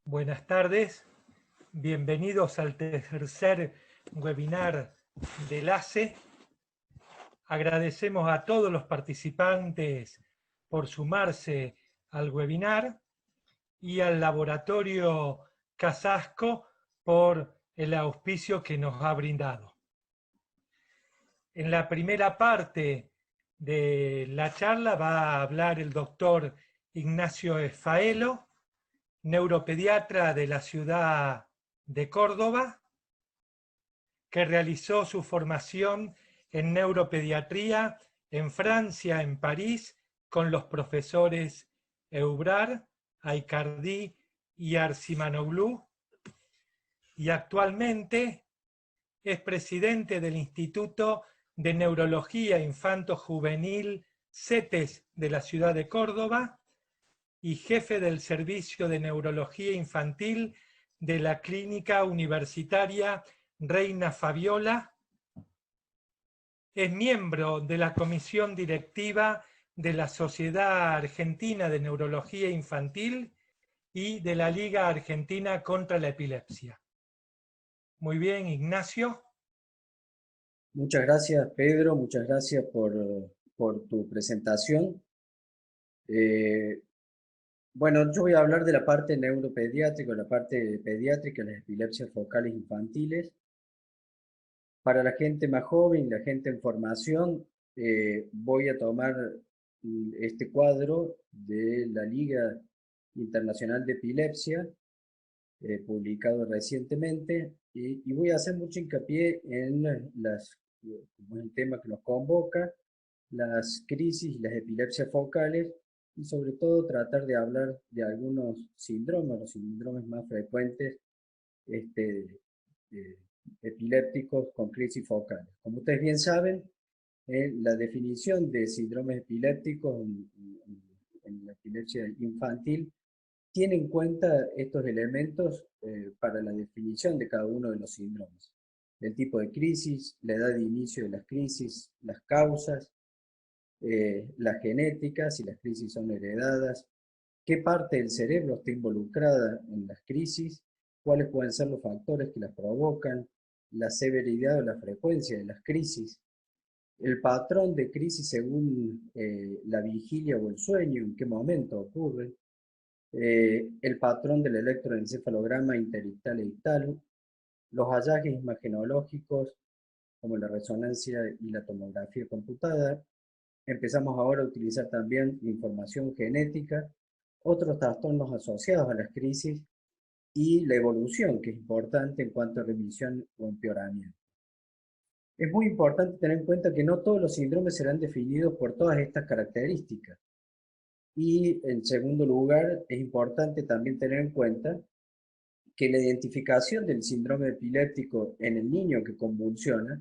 Buenas tardes, bienvenidos al tercer webinar del ACE. Agradecemos a todos los participantes por sumarse al webinar y al laboratorio Casasco por el auspicio que nos ha brindado. En la primera parte de la charla va a hablar el doctor Ignacio Faelo, neuropediatra de la ciudad de Córdoba, que realizó su formación en neuropediatría en Francia, en París, con los profesores Eubrar, Aicardi y Arsimanoglu, y actualmente es presidente del Instituto de Neurología Infanto-Juvenil CETES de la ciudad de Córdoba y jefe del Servicio de Neurología Infantil de la Clínica Universitaria Reina Fabiola. Es miembro de la comisión directiva de la Sociedad Argentina de Neurología Infantil y de la Liga Argentina contra la Epilepsia. Muy bien, Ignacio. Muchas gracias, Pedro. Muchas gracias por tu presentación. Bueno, yo voy a hablar de la parte neuropediátrica, la parte pediátrica, las epilepsias focales infantiles. Para la gente más joven, la gente en formación, voy a tomar este cuadro de la Liga Internacional de Epilepsia, publicado recientemente, y voy a hacer mucho hincapié en como es el tema que nos convoca, las crisis y las epilepsias focales, y sobre todo tratar de hablar de algunos síndromes, los síndromes más frecuentes este, eh, epilépticos con crisis focales. Como ustedes bien saben, la definición de síndromes epilépticos en la epilepsia infantil tiene en cuenta estos elementos para la definición de cada uno de los síndromes. El tipo de crisis, la edad de inicio de las crisis, las causas, la genética, si las crisis son heredadas, qué parte del cerebro está involucrada en las crisis, cuáles pueden ser los factores que las provocan, la severidad o la frecuencia de las crisis, el patrón de crisis según la vigilia o el sueño, en qué momento ocurre, el patrón del electroencefalograma interictal e ictal, los hallazgos imagenológicos como la resonancia y la tomografía computada. Empezamos ahora a utilizar también información genética, otros trastornos asociados a las crisis y la evolución, que es importante en cuanto a remisión o empeoramiento. Es muy importante tener en cuenta que no todos los síndromes serán definidos por todas estas características. Y en segundo lugar, es importante también tener en cuenta que la identificación del síndrome epiléptico en el niño que convulsiona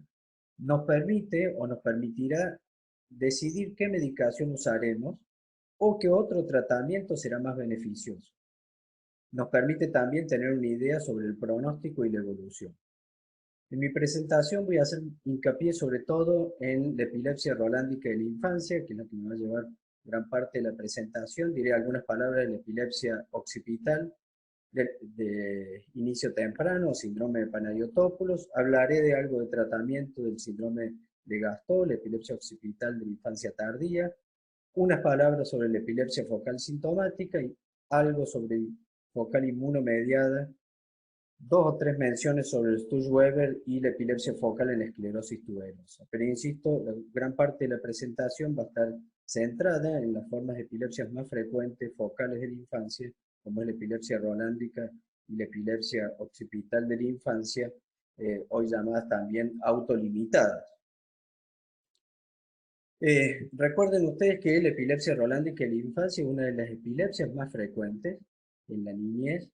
nos permite o nos permitirá decidir qué medicación usaremos o qué otro tratamiento será más beneficioso. Nos permite también tener una idea sobre el pronóstico y la evolución. En mi presentación voy a hacer hincapié sobre todo en la epilepsia rolándica de la infancia, que es la que me va a llevar gran parte de la presentación. Diré algunas palabras de la epilepsia occipital, de inicio temprano, síndrome de Panayotopoulos. Hablaré de algo de tratamiento del síndrome de Gastaut, la epilepsia occipital de la infancia tardía, unas palabras sobre la epilepsia focal sintomática y algo sobre focal inmunomediada, dos o tres menciones sobre el Sturge-Weber y la epilepsia focal en la esclerosis tuberosa. Pero insisto, la gran parte de la presentación va a estar centrada en las formas de epilepsias más frecuentes focales de la infancia, como es la epilepsia rolándica y la epilepsia occipital de la infancia, hoy llamadas también autolimitadas. Recuerden ustedes que la epilepsia rolándica en la infancia es una de las epilepsias más frecuentes en la niñez,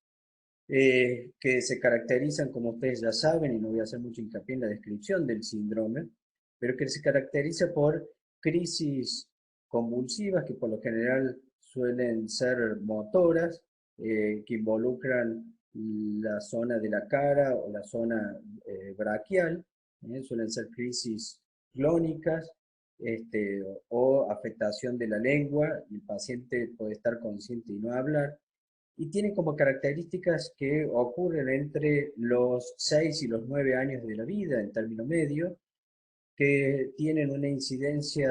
que se caracterizan, como ustedes ya saben, y no voy a hacer mucho hincapié en la descripción del síndrome, pero que se caracteriza por crisis convulsivas que por lo general suelen ser motoras, que involucran la zona de la cara o la zona braquial, suelen ser crisis clónicas, o afectación de la lengua, y el paciente puede estar consciente y no hablar, y tienen como características que ocurren entre los 6 y los 9 años de la vida, en término medio, que tienen una incidencia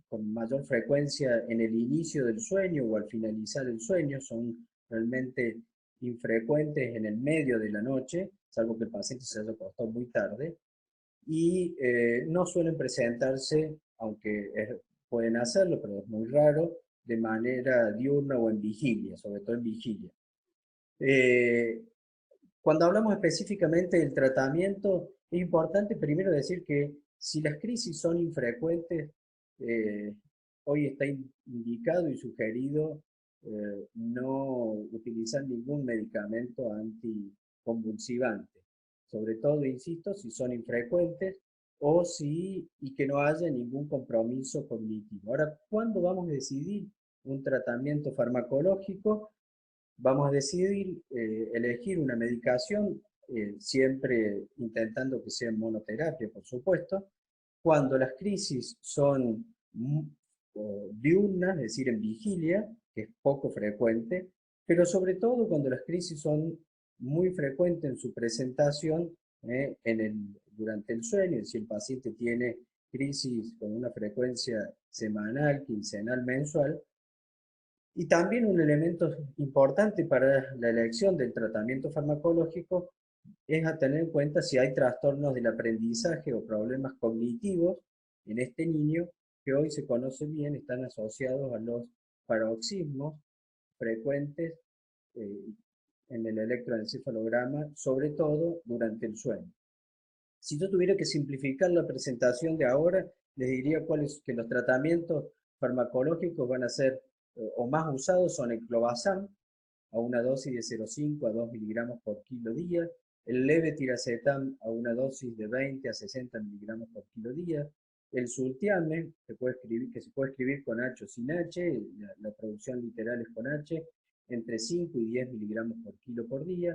con mayor frecuencia en el inicio del sueño o al finalizar el sueño, son realmente infrecuentes en el medio de la noche, salvo que el paciente se haya acostado muy tarde, y no suelen presentarse, aunque pueden hacerlo, pero es muy raro, de manera diurna o en vigilia, sobre todo en vigilia. Eh, Cuando hablamos específicamente del tratamiento, es importante primero decir que si las crisis son infrecuentes, eh, hoy está indicado y sugerido no utilizar ningún medicamento anticonvulsivante. Sobre todo, insisto, si son infrecuentes o si, y que no haya ningún compromiso cognitivo. Ahora, ¿cuándo vamos a decidir un tratamiento farmacológico? Vamos a decidir elegir una medicación, siempre intentando que sea monoterapia, por supuesto, cuando las crisis son diurnas, es decir, en vigilia, que es poco frecuente, pero sobre todo cuando las crisis son muy frecuentes en su presentación durante el sueño, si el paciente tiene crisis con una frecuencia semanal, quincenal, mensual. Y también un elemento importante para la elección del tratamiento farmacológico es a tener en cuenta si hay trastornos del aprendizaje o problemas cognitivos en este niño que hoy se conoce bien, están asociados a los paroxismos frecuentes eh, en el electroencefalograma, sobre todo durante el sueño. Si yo tuviera que simplificar la presentación de ahora, les diría cuáles que los tratamientos farmacológicos van a ser o más usados son el clobazam a una dosis de 0,5 a 2 miligramos por kilo día, el levetiracetam a una dosis de 20 a 60 miligramos por kilo día, el sultiame, que se puede escribir con H o sin H, la traducción literal es con H, entre 5 y 10 miligramos por kilo por día,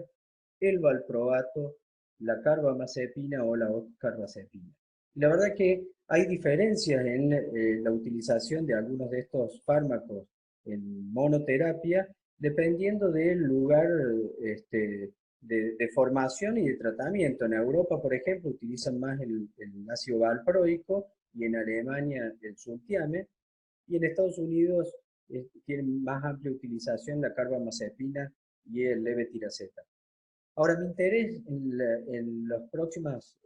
el valproato, la carbamazepina o la ocarbazepina. La verdad que hay diferencias en la utilización de algunos de estos fármacos en monoterapia dependiendo del lugar de formación y de tratamiento. En Europa, por ejemplo, utilizan más el ácido valproico y en Alemania el sultiame, y en Estados Unidos tienen más amplia utilización la carbamazepina y el levetiracetam. Ahora, mi interés en los próximos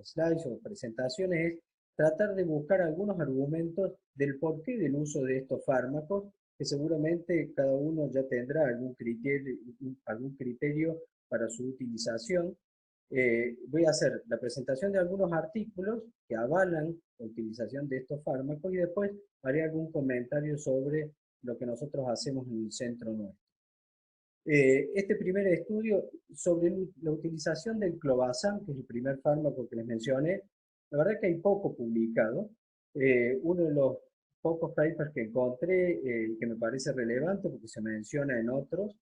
slides o presentaciones es tratar de buscar algunos argumentos del porqué del uso de estos fármacos, que seguramente cada uno ya tendrá algún criterio para su utilización. Voy a hacer la presentación de algunos artículos que avalan la utilización de estos fármacos y después haré algún comentario sobre lo que nosotros hacemos en el centro nuestro. Este primer estudio sobre la utilización del clobazam, que es el primer fármaco que les mencioné, la verdad que hay poco publicado. Uno de los pocos papers que encontré, que me parece relevante porque se menciona en otros,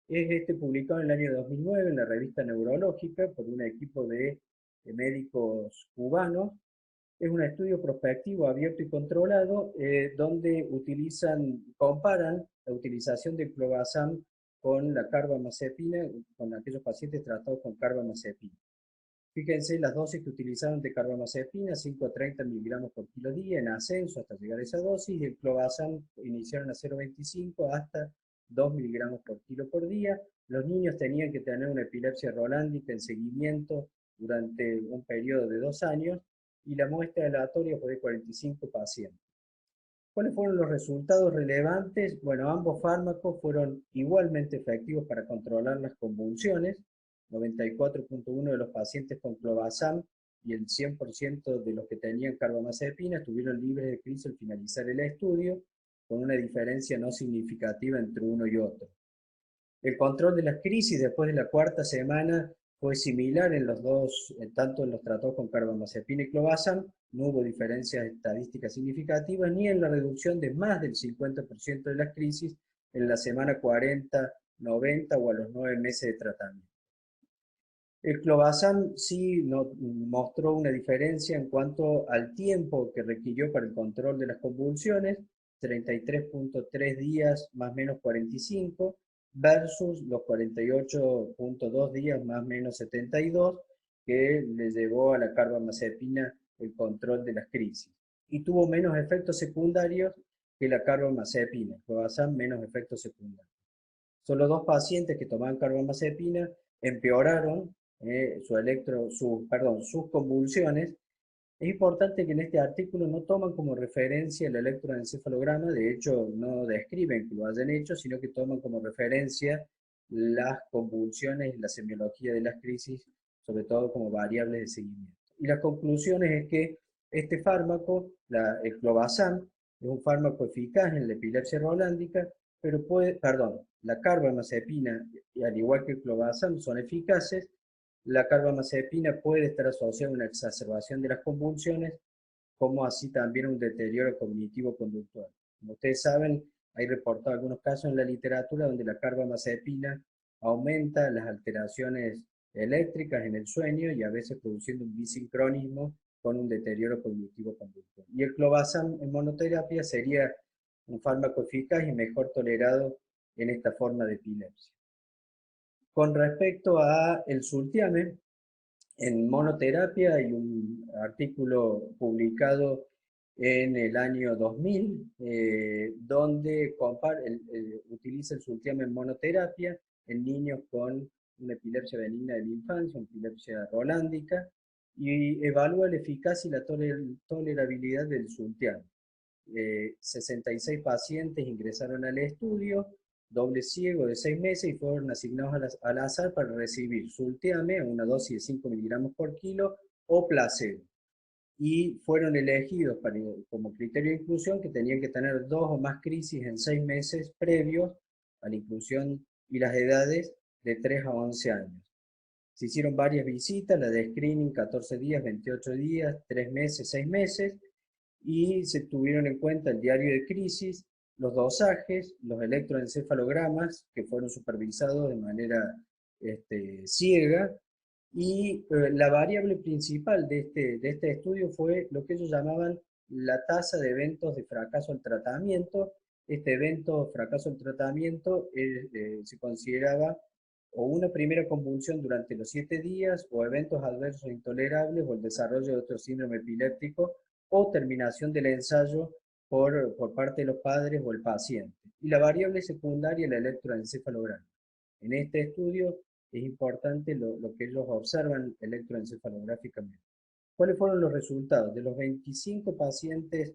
es este publicado en el año 2009 en la revista Neurológica por un equipo de médicos cubanos. Es un estudio prospectivo abierto y controlado donde comparan la utilización del clobazam con la carbamazepina, con aquellos pacientes tratados con carbamazepina. Fíjense las dosis que utilizaron de carbamazepina, 5 a 30 miligramos por kilo día en ascenso hasta llegar a esa dosis, y el clobazam iniciaron a 0,25 hasta 2 miligramos por kilo por día. Los niños tenían que tener una epilepsia rolándica en seguimiento durante un periodo de 2 años y la muestra aleatoria fue de 45 pacientes. ¿Cuáles fueron los resultados relevantes? Bueno, ambos fármacos fueron igualmente efectivos para controlar las convulsiones. 94.1 de los pacientes con clobazam y el 100% de los que tenían carbamazepina estuvieron libres de crisis al finalizar el estudio, con una diferencia no significativa entre uno y otro. El control de las crisis después de la cuarta semana fue similar en los dos, tanto en los tratados con carbamazepina y clobazam, no hubo diferencias estadísticas significativas, ni en la reducción de más del 50% de las crisis en la semana 40, 90 o a los 9 meses de tratamiento. El clobazam sí mostró una diferencia en cuanto al tiempo que requirió para el control de las convulsiones. 33.3 días más o menos 45, versus los 48.2 días más o menos 72, que le llevó a la carbamazepina el control de las crisis. Y tuvo menos efectos secundarios que la carbamazepina, clobazam menos efectos secundarios. Solo dos pacientes que tomaban carbamazepina empeoraron sus convulsiones. Es importante que en este artículo no toman como referencia el electroencefalograma, de hecho no describen que lo hayan hecho, sino que toman como referencia las convulsiones y la semiología de las crisis, sobre todo como variables de seguimiento. Y las conclusiones es que este fármaco, el clobazam, es un fármaco eficaz en la epilepsia rolándica, pero la carbamazepina, al igual que el clobazam, son eficaces. La carbamazepina puede estar asociada a una exacerbación de las convulsiones, como así también un deterioro cognitivo-conductual. Como ustedes saben, hay reportados algunos casos en la literatura donde la carbamazepina aumenta las alteraciones eléctricas en el sueño y a veces produciendo un bisincronismo con un deterioro cognitivo-conductual. Y el clobazam en monoterapia sería un fármaco eficaz y mejor tolerado en esta forma de epilepsia. Con respecto a el Sultiame, en monoterapia hay un artículo publicado en el año 2000, donde utiliza el Sultiame en monoterapia en niños con una epilepsia benigna de la infancia, una epilepsia rolándica, y evalúa la eficacia y la tolerabilidad del Sultiame. 66 pacientes ingresaron al estudio, doble ciego de 6 meses, y fueron asignados al azar para recibir Sultiame a una dosis de 5 miligramos por kilo o placebo. Y fueron elegidos como criterio de inclusión que tenían que tener 2 o más crisis en 6 meses previos a la inclusión, y las edades de 3 a 11 años. Se hicieron varias visitas, la de screening 14 días, 28 días, 3 meses, 6 meses, y se tuvieron en cuenta el diario de crisis, los dosajes, los electroencefalogramas que fueron supervisados de manera ciega, y la variable principal de este estudio fue lo que ellos llamaban la tasa de eventos de fracaso al tratamiento. Este evento fracaso al tratamiento se consideraba o una primera convulsión durante los 7 días, o eventos adversos intolerables, o el desarrollo de otro síndrome epiléptico, o terminación del ensayo por parte de los padres o el paciente. Y la variable secundaria, el electroencefalograma. En este estudio es importante lo que ellos observan electroencefalográficamente. ¿Cuáles fueron los resultados? De los 25 pacientes,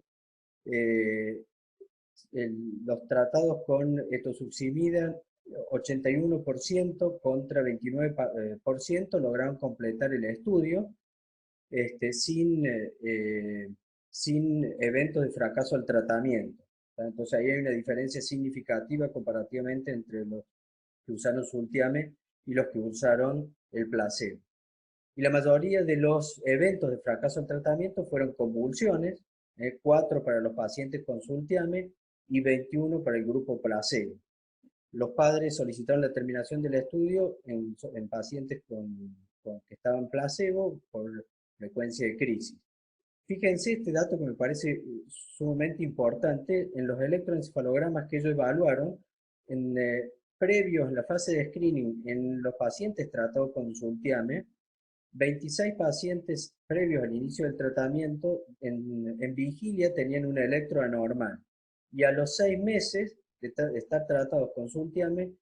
los tratados con etosuximida, 81% contra 29% lograron completar el estudio sin eventos de fracaso al tratamiento. Entonces ahí hay una diferencia significativa comparativamente entre los que usaron Sultiame y los que usaron el placebo. Y la mayoría de los eventos de fracaso al tratamiento fueron convulsiones, 4 para los pacientes con Sultiame y 21 para el grupo placebo. Los padres solicitaron la terminación del estudio en pacientes que estaban placebo por frecuencia de crisis. Fíjense este dato que me parece sumamente importante. En los electroencefalogramas que ellos evaluaron, previos en la fase de screening en los pacientes tratados con Sultiame, 26 pacientes previos al inicio del tratamiento en vigilia tenían un electro anormal, y a los 6 meses de estar tratados con Sultiame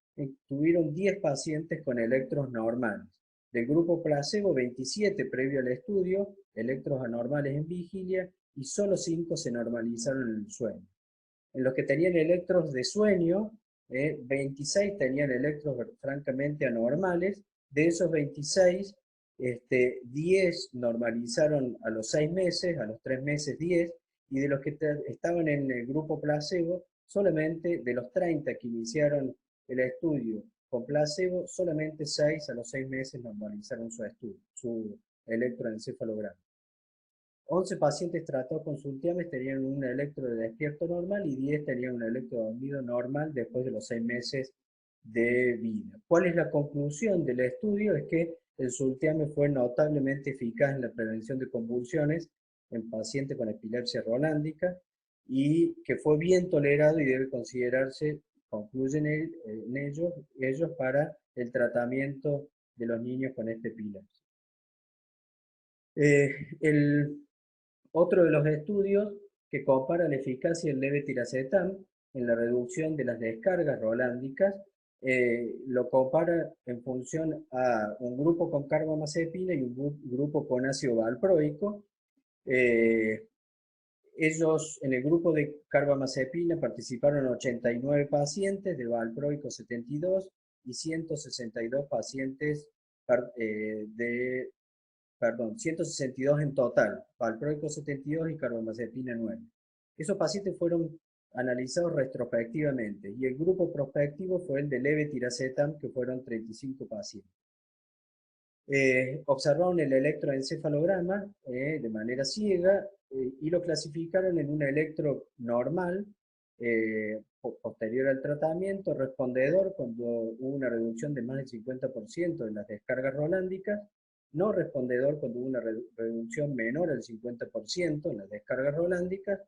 tuvieron 10 pacientes con electros normales. Del grupo placebo, 27 previo al estudio, electros anormales en vigilia, y solo 5 se normalizaron en el sueño. En los que tenían electros de sueño, 26 tenían electros francamente anormales. De esos 26, 10 normalizaron a los 6 meses, a los 3 meses 10, y de los que estaban en el grupo placebo, solamente de los 30 que iniciaron el estudio con placebo, solamente 6 a los 6 meses normalizaron su electroencefalograma. 11 pacientes tratados con Sultiame tenían un electro de despierto normal, y 10 tenían un electro de dormido normal después de los 6 meses de vida. ¿Cuál es la conclusión del estudio? Es que el Sultiame fue notablemente eficaz en la prevención de convulsiones en pacientes con epilepsia rolándica. y que fue bien tolerado y debe considerarse, concluyen ellos, para el tratamiento de los niños con esta epilepsia. El otro de los estudios que compara la eficacia del levetiracetam en la reducción de las descargas rolándicas, lo compara en función a un grupo con carbamazepina y un grupo con ácido valproico. Ellos, en el grupo de carbamazepina, participaron 89 pacientes, de valproico 72 y 162 pacientes perdón, 162 en total, valproico 72 y carbamazepina 9. Esos pacientes fueron analizados retrospectivamente y el grupo prospectivo fue el de levetiracetam, que fueron 35 pacientes. Observaron el electroencefalograma de manera ciega y lo clasificaron en un electro normal, posterior al tratamiento, respondedor cuando hubo una reducción de más del 50% de las descargas rolándicas, no respondedor cuando hubo una reducción menor al 50% en las descargas rolándicas,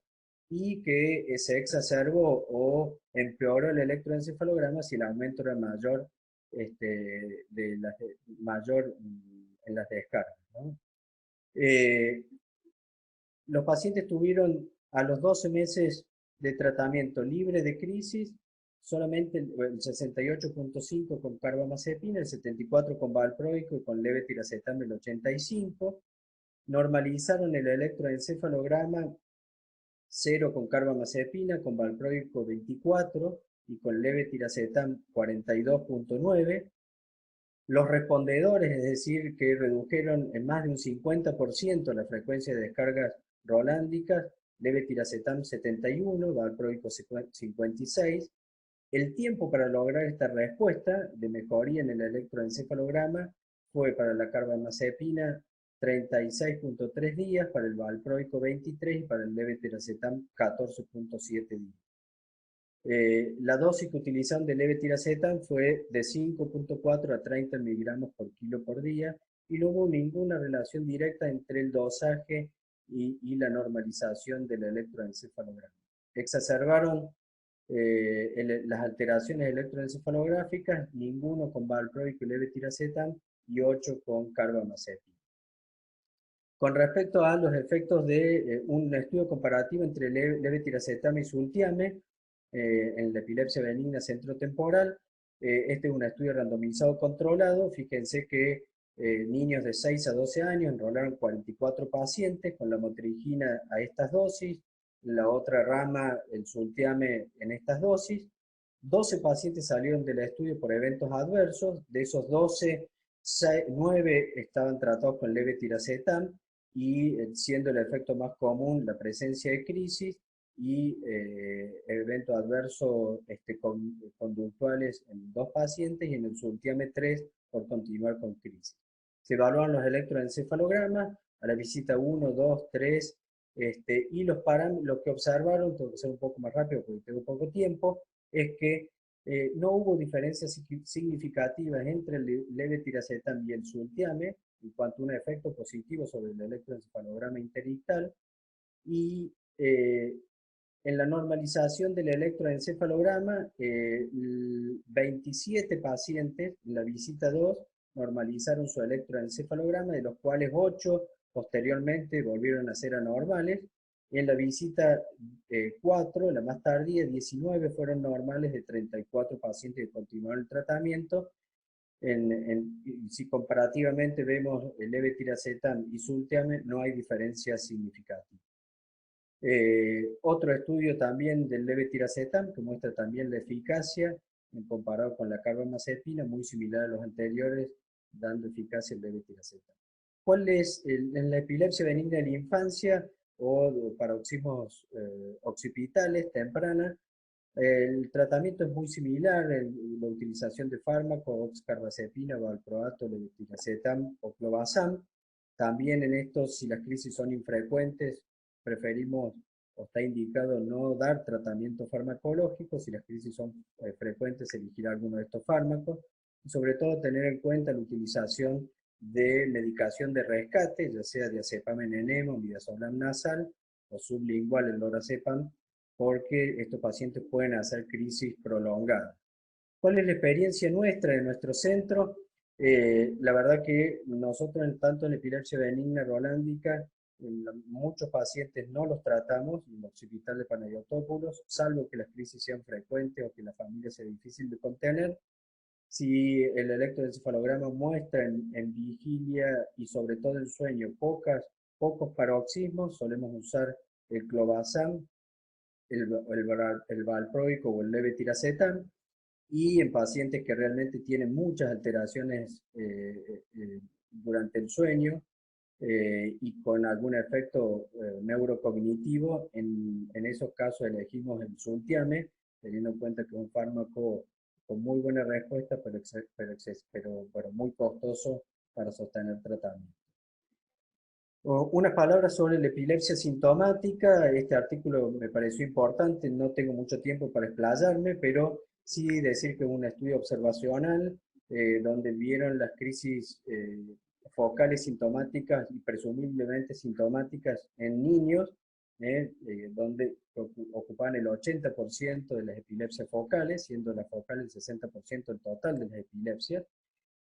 y que se exacerbó o empeoró el electroencefalograma si el aumento era mayor, mayor en las descargas, ¿no? Los pacientes tuvieron a los 12 meses de tratamiento libre de crisis solamente el 68.5 con carbamazepina, el 74 con valproico y con levetiracetam el 85. Normalizaron el electroencefalograma 0 con carbamazepina, con valproico 24 y con levetiracetam 42.9. Los respondedores, es decir, que redujeron en más de un 50% la frecuencia de descargas rolándicas, levetiracetam 71, valproico 56. El tiempo para lograr esta respuesta de mejoría en el electroencefalograma fue para la carbamazepina 36.3 días, para el valproico 23 y para el levetiracetam 14.7 días. La dosis que utilizaron de levetiracetam fue de 5.4 a 30 miligramos por kilo por día y no hubo ninguna relación directa entre el dosaje y la normalización del electroencefalograma. Exacerbaron las alteraciones electroencefalográficas, ninguno con valproico y levetiracetam y 8 con carbamazepina. Con respecto a los efectos de un estudio comparativo entre levetiracetam y sultiame en la epilepsia benigna centrotemporal, este es un estudio randomizado controlado. Fíjense que niños de 6 a 12 años enrolaron 44 pacientes con la motrigina a estas dosis, la otra rama, el sultiame, en estas dosis. 12 pacientes salieron del estudio por eventos adversos, de esos 12, 9 estaban tratados con levetiracetam, y siendo el efecto más común la presencia de crisis y eventos adversos conductuales en 2 pacientes y en el sultiame 3 por continuar con crisis. Se evaluaron los electroencefalogramas a la visita 1, 2, 3, y lo que observaron, tengo que ser un poco más rápido porque tengo poco tiempo, es que no hubo diferencias significativas entre el levetiracetam y el sultiame en cuanto a un efecto positivo sobre el electroencefalograma interictal, y en la normalización del electroencefalograma, 27 pacientes en la visita 2 normalizaron su electroencefalograma, de los cuales 8 posteriormente volvieron a ser anormales. En la visita 4, la más tardía, 19 fueron normales de 34 pacientes que continuaron el tratamiento. Si comparativamente vemos el levetiracetam y sultiame, no hay diferencias significativas. Otro estudio también del levetiracetam que muestra también la eficacia comparado con la carbamazepina, muy similar a los anteriores, dando eficacia el levetiracetam. ¿Cuál es en la epilepsia benigna de la infancia o paroxismos occipitales temprana? El tratamiento es muy similar, la utilización de fármacos, oxcarbazepina, valproato, levetiracetam o clobazam. También en estos, si las crisis son infrecuentes, preferimos o está indicado no dar tratamiento farmacológico. Si las crisis son frecuentes, elegir alguno de estos fármacos. Y sobre todo tener en cuenta la utilización de medicación de rescate, ya sea diazepam en enema, midazolam nasal o sublingual el lorazepam, porque estos pacientes pueden hacer crisis prolongadas. ¿Cuál es la experiencia nuestra de nuestro centro? La verdad que nosotros, tanto en epilepsia benigna rolándica, muchos pacientes no los tratamos en el occipital de Panayotopoulos, salvo que las crisis sean frecuentes o que la familia sea difícil de contener. Si el electroencefalograma muestra en vigilia y sobre todo en sueño pocos paroxismos, solemos usar el clobazam, el valproico o el levetiracetam, y en pacientes que realmente tienen muchas alteraciones durante el sueño y con algún efecto neurocognitivo, en esos casos elegimos el sultiame, teniendo en cuenta que es un fármaco con muy buena respuesta, pero muy costoso para sostener tratamiento. Unas palabras sobre la epilepsia sintomática. Este artículo me pareció importante, no tengo mucho tiempo para explayarme, pero sí decir que es un estudio observacional donde vieron las crisis focales sintomáticas y presumiblemente sintomáticas en niños, donde ocupan el 80% de las epilepsias focales, siendo la focal el 60% del total de las epilepsias.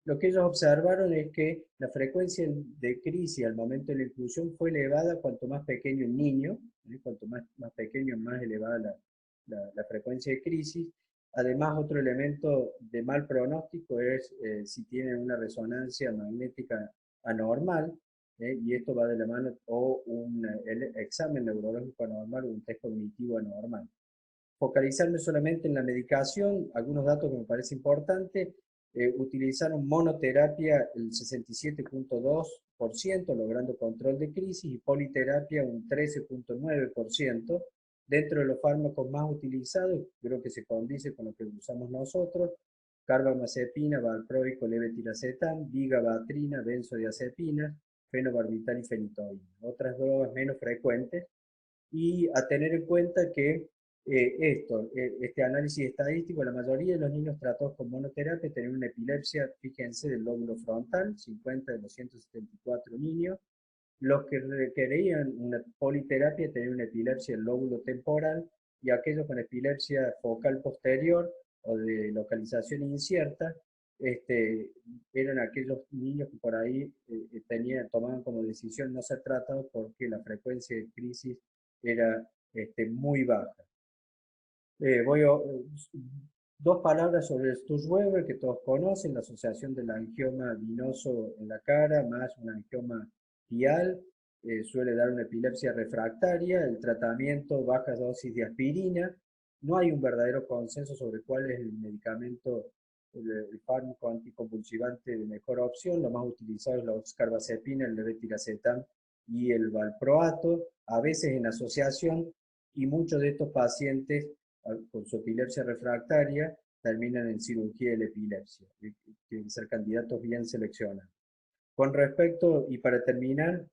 Lo que ellos observaron es que la frecuencia de crisis al momento de la inclusión fue elevada cuanto más pequeño el niño, cuanto más pequeño, más elevada la frecuencia de crisis. Además, otro elemento de mal pronóstico es si tienen una resonancia magnética anormal, y esto va de la mano, o un examen neurológico anormal o un test cognitivo anormal. Focalizarme solamente en la medicación, algunos datos que me parece importante. Utilizaron monoterapia el 67.2%, logrando control de crisis, y politerapia un 13.9%. Dentro de los fármacos más utilizados, creo que se condice con lo que usamos nosotros: carbamazepina, valproico, levetiracetam, vigabatrina, benzodiazepina, fenobarbital y fenitoína. Otras drogas menos frecuentes, y a tener en cuenta que este análisis estadístico, la mayoría de los niños tratados con monoterapia tenían una epilepsia, fíjense, del lóbulo frontal, 50 de los 174 niños. Los que requerían una politerapia tenían una epilepsia del lóbulo temporal, y aquellos con epilepsia focal posterior o de localización incierta, eran aquellos niños que por ahí tomaban como decisión no ser tratados porque la frecuencia de crisis era muy baja. Dos palabras sobre el Sturge-Weber, que todos conocen: la asociación del angioma vinoso en la cara más un angioma pial, suele dar una epilepsia refractaria. El tratamiento: bajas dosis de aspirina. No hay un verdadero consenso sobre cuál es el medicamento, el fármaco anticonvulsivante de mejor opción. Lo más utilizado es la oxcarbazepina, el levetiracetam y el valproato, a veces en asociación, y muchos de estos pacientes con su epilepsia refractaria terminan en cirugía de la epilepsia. Tienen que ser candidatos bien seleccionados. Con respecto, y para terminar,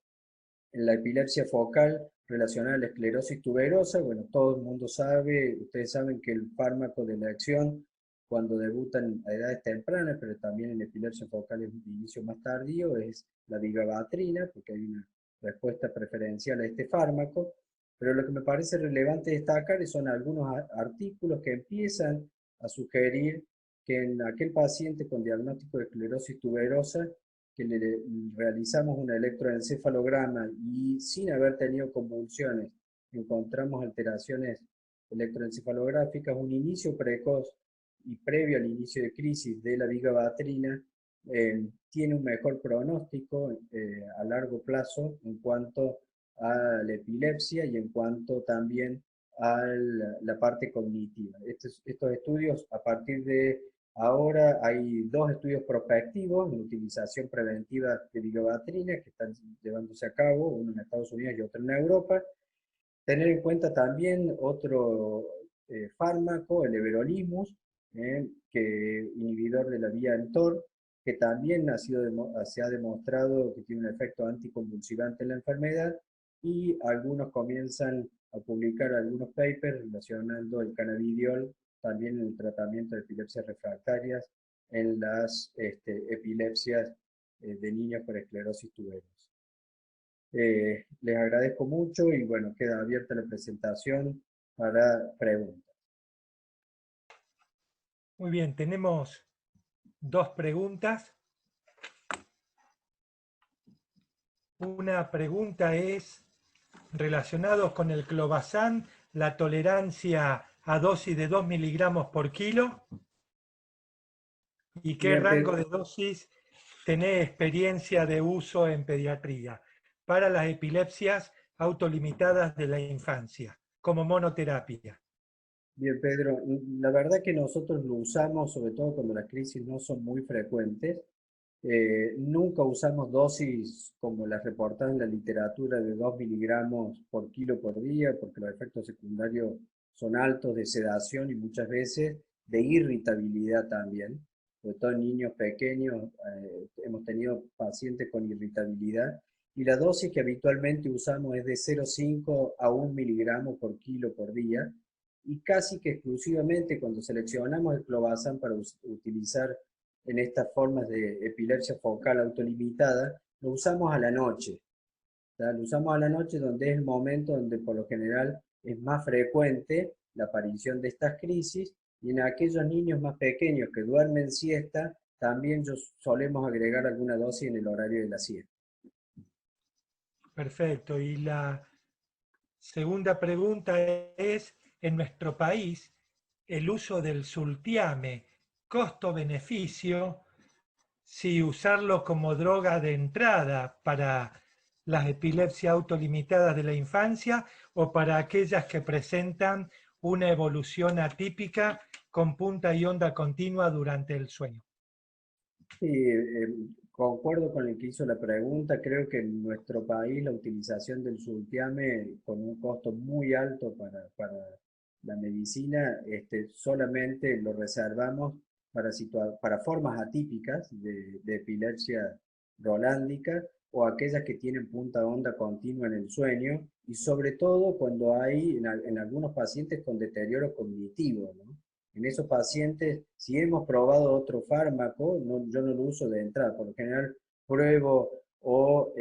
en la epilepsia focal relacionada a la esclerosis tuberosa, bueno, todo el mundo sabe, ustedes saben que el fármaco de la acción, cuando debutan a edades tempranas, pero también en epilepsia focal de inicio más tardío, es la vigabatrina, porque hay una respuesta preferencial a este fármaco. Pero lo que me parece relevante destacar son algunos artículos que empiezan a sugerir que en aquel paciente con diagnóstico de esclerosis tuberosa, que le realizamos un electroencefalograma y sin haber tenido convulsiones encontramos alteraciones electroencefalográficas, un inicio precoz y previo al inicio de crisis de la vigabatrina, tiene un mejor pronóstico a largo plazo en cuanto a la epilepsia y en cuanto también a la parte cognitiva. Estos estudios, a partir de ahora, hay dos estudios prospectivos en utilización preventiva de vigabatrina que están llevándose a cabo, uno en Estados Unidos y otro en Europa. Tener en cuenta también otro fármaco, el everolimus, que inhibidor de la vía mTOR, que también se ha demostrado que tiene un efecto anticonvulsivante en la enfermedad, y algunos comienzan a publicar algunos papers relacionando el cannabidiol también en el tratamiento de epilepsias refractarias en las epilepsias de niños con esclerosis tuberosa. Les agradezco mucho y bueno, queda abierta la presentación para preguntas. Muy bien, tenemos dos preguntas. Una pregunta es relacionados con el clobazam, la tolerancia a dosis de 2 miligramos por kilo y qué Bien, rango de dosis tenés experiencia de uso en pediatría para las epilepsias autolimitadas de la infancia como monoterapia. bien, Pedro, la verdad que nosotros lo usamos sobre todo cuando las crisis no son muy frecuentes. Nunca usamos dosis como las reportadas en la literatura de 2 miligramos por kilo por día, porque los efectos secundarios son altos de sedación y muchas veces de irritabilidad también. Sobre todo en niños pequeños, hemos tenido pacientes con irritabilidad y la dosis que habitualmente usamos es de 0,5 a 1 miligramo por kilo por día y casi que exclusivamente cuando seleccionamos el clobazam para utilizar en estas formas de epilepsia focal autolimitada, lo usamos a la noche. Lo usamos a la noche donde es el momento donde por lo general es más frecuente la aparición de estas crisis y en aquellos niños más pequeños que duermen siesta, también solemos agregar alguna dosis en el horario de la siesta. Perfecto. Y la segunda pregunta es, en nuestro país, el uso del Sultiame, costo-beneficio, si usarlo como droga de entrada para las epilepsias autolimitadas de la infancia o para aquellas que presentan una evolución atípica con punta y onda continua durante el sueño. Sí, concuerdo con el que hizo la pregunta. Creo que en nuestro país la utilización del sultiame con un costo muy alto para la medicina, solamente lo reservamos para formas atípicas de epilepsia rolándica o aquellas que tienen punta onda continua en el sueño y sobre todo cuando hay en algunos pacientes con deterioro cognitivo, ¿no? En esos pacientes, si hemos probado otro fármaco, yo no lo uso de entrada, por lo general pruebo o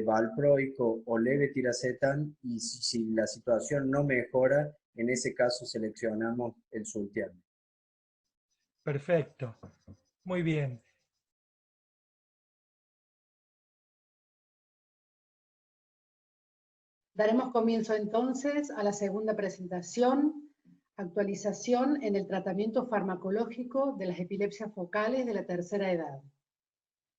valproico o levetiracetam y si la situación no mejora, en ese caso seleccionamos el sultiame. Perfecto. Muy bien. Daremos comienzo entonces a la segunda presentación, actualización en el tratamiento farmacológico de las epilepsias focales de la tercera edad.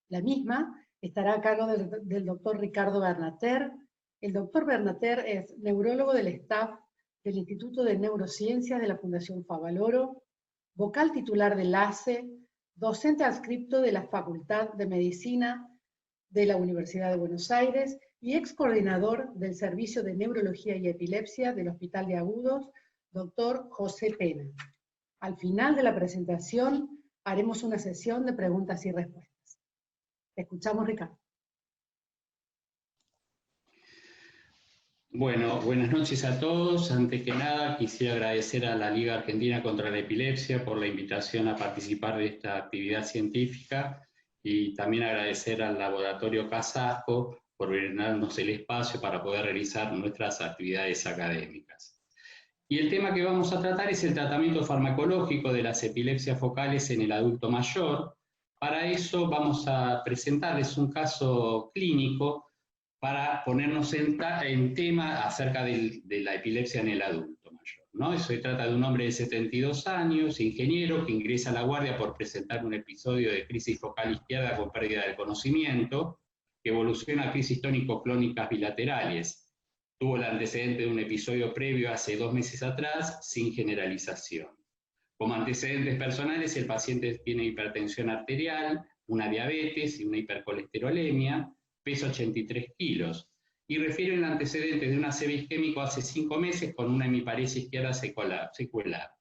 La misma estará a cargo del doctor Ricardo Bernater. El doctor Bernater es neurólogo del staff del Instituto de Neurociencias de la Fundación Favaloro, vocal titular del ACE, docente adscripto de la Facultad de Medicina de la Universidad de Buenos Aires y ex coordinador del Servicio de Neurología y Epilepsia del Hospital de Agudos, doctor José Pena. Al final de la presentación haremos una sesión de preguntas y respuestas. Escuchamos, Ricardo. Bueno, buenas noches a todos. Antes que nada, quisiera agradecer a la Liga Argentina contra la Epilepsia por la invitación a participar de esta actividad científica y también agradecer al Laboratorio Casasco por brindarnos el espacio para poder realizar nuestras actividades académicas. Y el tema que vamos a tratar es el tratamiento farmacológico de las epilepsias focales en el adulto mayor. Para eso vamos a presentarles un caso clínico para ponernos en tema acerca de la epilepsia en el adulto mayor, ¿no? Se trata de un hombre de 72 años, ingeniero, que ingresa a la guardia por presentar un episodio de crisis focal izquierda con pérdida del conocimiento, que evoluciona a crisis tónico-clónicas bilaterales. Tuvo el antecedente de un episodio previo hace 2 meses atrás, sin generalización. Como antecedentes personales, el paciente tiene hipertensión arterial, una diabetes y una hipercolesterolemia, peso 83 kilos, y refiere el antecedente de un ACV isquémico hace 5 meses con una hemiparesia izquierda secular.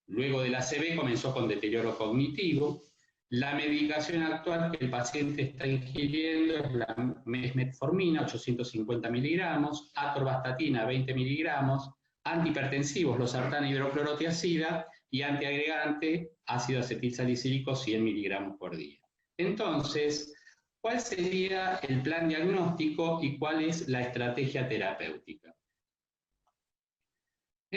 Luego del ACV comenzó con deterioro cognitivo. La medicación actual que el paciente está ingiriendo es la metformina, 850 miligramos, atorvastatina, 20 miligramos, antihipertensivos, losartán hidroclorotiazida y antiagregante, ácido acetilsalicílico, 100 miligramos por día. Entonces, ¿cuál sería el plan diagnóstico y cuál es la estrategia terapéutica?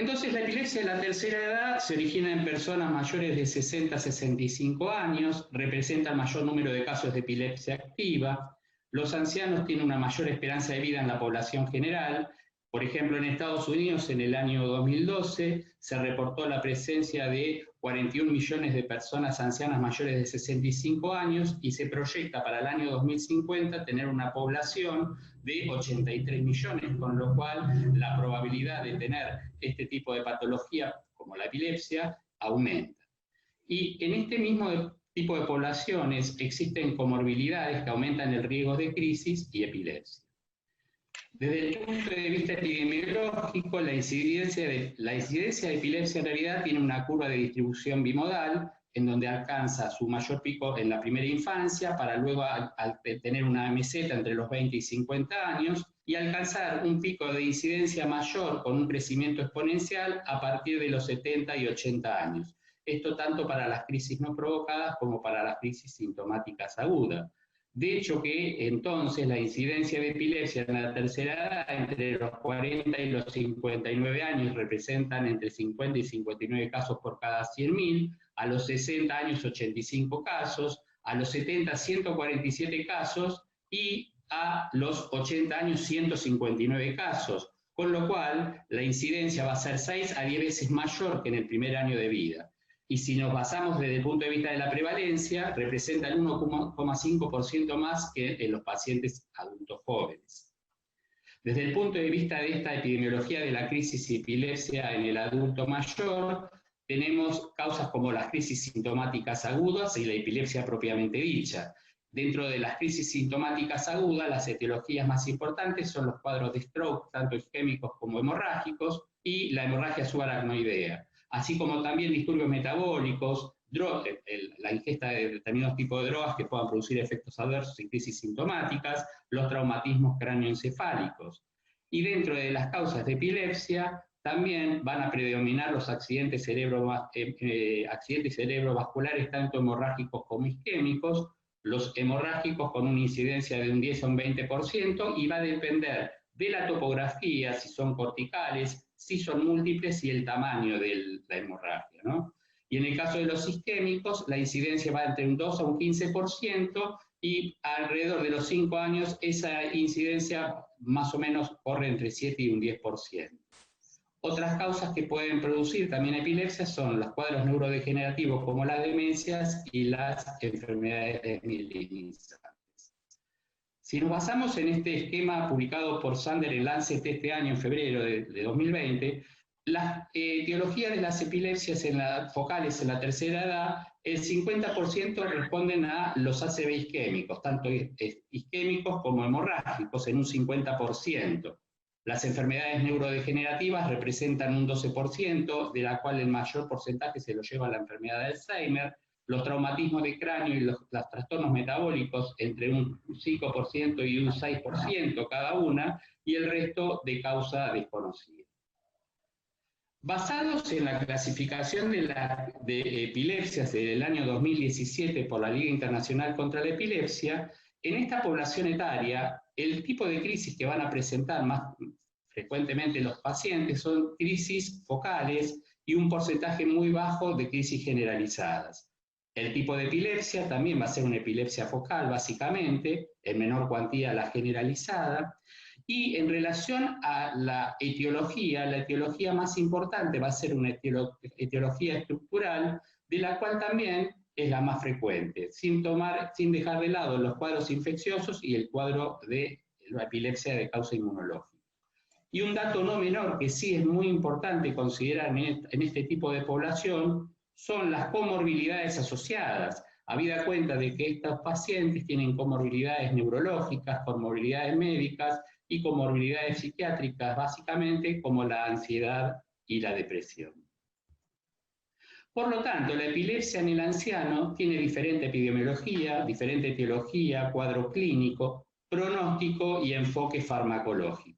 Entonces, la epilepsia de la tercera edad se origina en personas mayores de 60 a 65 años, representa el mayor número de casos de epilepsia activa. Los ancianos tienen una mayor esperanza de vida en la población general. Por ejemplo, en Estados Unidos, en el año 2012, se reportó la presencia de 41 millones de personas ancianas mayores de 65 años y se proyecta para el año 2050 tener una población de 83 millones, con lo cual la probabilidad de tener este tipo de patología, como la epilepsia, aumenta. Y en este mismo tipo de poblaciones existen comorbilidades que aumentan el riesgo de crisis y epilepsia. Desde el punto de vista epidemiológico, la incidencia de epilepsia en realidad tiene una curva de distribución bimodal, en donde alcanza su mayor pico en la primera infancia, para luego tener una meseta entre los 20 y 50 años, y alcanzar un pico de incidencia mayor con un crecimiento exponencial a partir de los 70 y 80 años. Esto tanto para las crisis no provocadas como para las crisis sintomáticas agudas. De hecho que entonces la incidencia de epilepsia en la tercera edad, entre los 40 y los 59 años, representan entre 50 y 59 casos por cada 100.000, a los 60 años 85 casos, a los 70 147 casos y a los 80 años 159 casos, con lo cual la incidencia va a ser 6 a 10 veces mayor que en el primer año de vida. Y si nos basamos desde el punto de vista de la prevalencia, representa el 1,5% más que en los pacientes adultos jóvenes. Desde el punto de vista de esta epidemiología de la crisis y epilepsia en el adulto mayor, tenemos causas como las crisis sintomáticas agudas y la epilepsia propiamente dicha. Dentro de las crisis sintomáticas agudas, las etiologías más importantes son los cuadros de stroke, tanto isquémicos como hemorrágicos, y la hemorragia subaracnoidea, así como también disturbios metabólicos, la ingesta de determinados tipos de drogas que puedan producir efectos adversos en crisis sintomáticas, los traumatismos cráneoencefálicos. Y dentro de las causas de epilepsia, también van a predominar los accidentes cerebrovasculares, tanto hemorrágicos como isquémicos, los hemorrágicos con una incidencia de un 10 a un 20%, y va a depender de la topografía, si son corticales, si son múltiples y el tamaño de la hemorragia, ¿no? Y en el caso de los isquémicos, la incidencia va entre un 2 a un 15%, y alrededor de los 5 años esa incidencia más o menos corre entre 7 y un 10%. Otras causas que pueden producir también epilepsia son los cuadros neurodegenerativos como las demencias y las enfermedades desmielinizantes. Si nos basamos en este esquema publicado por Sander en Lancet este año, en febrero de 2020, las etiologías de las epilepsias focales en la tercera edad, el 50% responden a los ACV isquémicos, tanto isquémicos como hemorrágicos, en un 50%. Las enfermedades neurodegenerativas representan un 12%, de la cual el mayor porcentaje se lo lleva la enfermedad de Alzheimer. Los traumatismos de cráneo y los trastornos metabólicos entre un 5% y un 6% cada una, y el resto de causa desconocida. Basados en la clasificación de epilepsias del año 2017 por la Liga Internacional contra la Epilepsia, en esta población etaria, el tipo de crisis que van a presentar más frecuentemente los pacientes son crisis focales y un porcentaje muy bajo de crisis generalizadas. El tipo de epilepsia también va a ser una epilepsia focal, básicamente, en menor cuantía la generalizada. Y en relación a la etiología más importante va a ser una etiología estructural, de la cual también es la más frecuente, sin dejar de lado los cuadros infecciosos y el cuadro de la epilepsia de causa inmunológica. Y un dato no menor que sí es muy importante considerar en este tipo de población son las comorbilidades asociadas, habida cuenta de que estos pacientes tienen comorbilidades neurológicas, comorbilidades médicas y comorbilidades psiquiátricas, básicamente como la ansiedad y la depresión. Por lo tanto, la epilepsia en el anciano tiene diferente epidemiología, diferente etiología, cuadro clínico, pronóstico y enfoque farmacológico.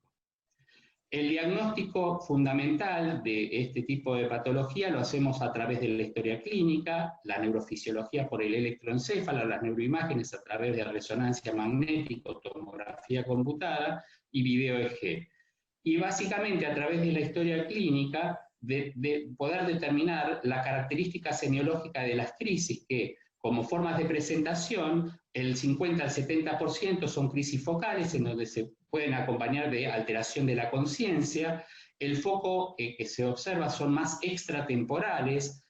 El diagnóstico fundamental de este tipo de patología lo hacemos a través de la historia clínica, la neurofisiología por el electroencéfalo, las neuroimágenes a través de resonancia magnética, tomografía computada y video EEG. Y básicamente a través de la historia clínica de poder determinar la característica semiológica de las crisis, que como formas de presentación, el 50 al 70% son crisis focales, en donde se pueden acompañar de alteración de la conciencia. El foco que se observa son más extratemporales,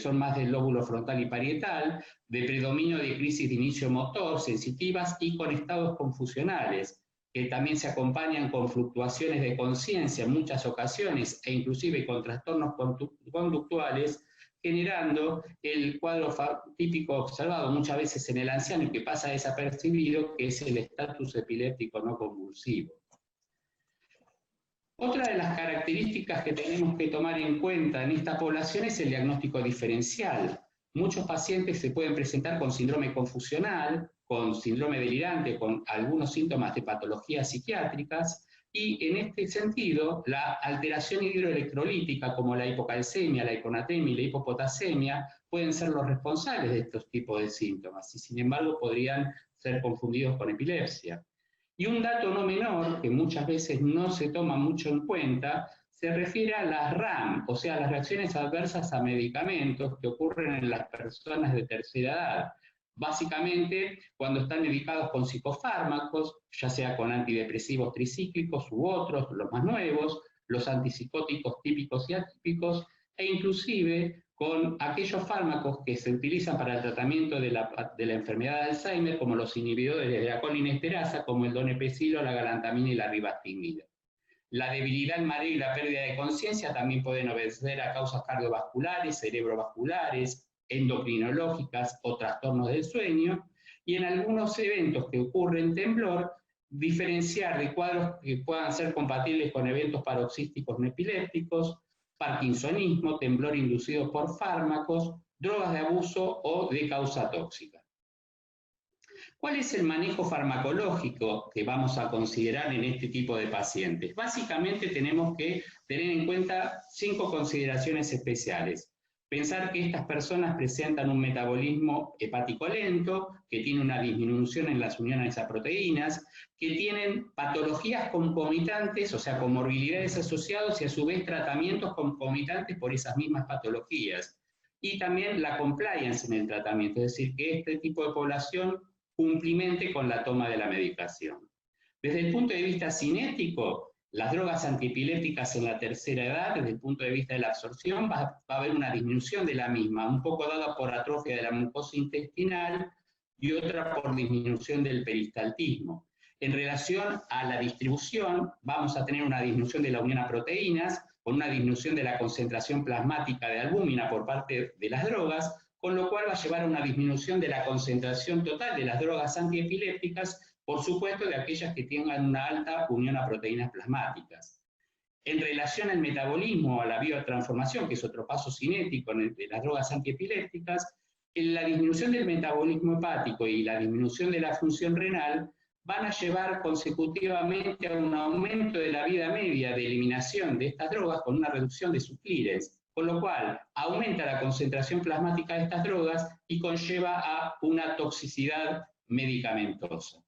son más del lóbulo frontal y parietal, de predominio de crisis de inicio motor, sensitivas y con estados confusionales, que también se acompañan con fluctuaciones de conciencia en muchas ocasiones, e inclusive con trastornos conductuales, generando el cuadro típico observado muchas veces en el anciano y que pasa desapercibido, que es el estatus epiléptico no convulsivo. Otra de las características que tenemos que tomar en cuenta en esta población es el diagnóstico diferencial. Muchos pacientes se pueden presentar con síndrome confusional, con síndrome delirante, con algunos síntomas de patologías psiquiátricas, y en este sentido, la alteración hidroelectrolítica como la hipocalcemia, la hiponatremia y la hipopotasemia pueden ser los responsables de estos tipos de síntomas, y sin embargo podrían ser confundidos con epilepsia. Y un dato no menor, que muchas veces no se toma mucho en cuenta, se refiere a las RAM, o sea, las reacciones adversas a medicamentos que ocurren en las personas de tercera edad. Básicamente, cuando están medicados con psicofármacos, ya sea con antidepresivos tricíclicos u otros, los más nuevos, los antipsicóticos típicos y atípicos, e inclusive con aquellos fármacos que se utilizan para el tratamiento de la enfermedad de Alzheimer, como los inhibidores de la colinesterasa, como el donepezilo, la galantamina y la ribastigmina. La debilidad, el mareo y la pérdida de conciencia también pueden obedecer a causas cardiovasculares, cerebrovasculares, endocrinológicas o trastornos del sueño, y en algunos eventos que ocurren temblor, diferenciar de cuadros que puedan ser compatibles con eventos paroxísticos no epilépticos, parkinsonismo, temblor inducido por fármacos, drogas de abuso o de causa tóxica. ¿Cuál es el manejo farmacológico que vamos a considerar en este tipo de pacientes? Básicamente tenemos que tener en cuenta 5 consideraciones especiales. Pensar que estas personas presentan un metabolismo hepático lento, que tiene una disminución en las uniones a proteínas, que tienen patologías concomitantes, o sea, comorbilidades asociadas y a su vez tratamientos concomitantes por esas mismas patologías. Y también la compliance en el tratamiento, es decir, que este tipo de población cumplimente con la toma de la medicación. Desde el punto de vista cinético, las drogas antiepilépticas en la tercera edad, desde el punto de vista de la absorción, va a haber una disminución de la misma, un poco dada por atrofia de la mucosa intestinal y otra por disminución del peristaltismo. En relación a la distribución, vamos a tener una disminución de la unión a proteínas, con una disminución de la concentración plasmática de albúmina por parte de las drogas, con lo cual va a llevar a una disminución de la concentración total de las drogas antiepilépticas, por supuesto de aquellas que tengan una alta unión a proteínas plasmáticas. En relación al metabolismo, a la biotransformación, que es otro paso cinético de las drogas antiepilépticas, la disminución del metabolismo hepático y la disminución de la función renal van a llevar consecutivamente a un aumento de la vida media de eliminación de estas drogas con una reducción de sus clearance, con lo cual aumenta la concentración plasmática de estas drogas y conlleva a una toxicidad medicamentosa.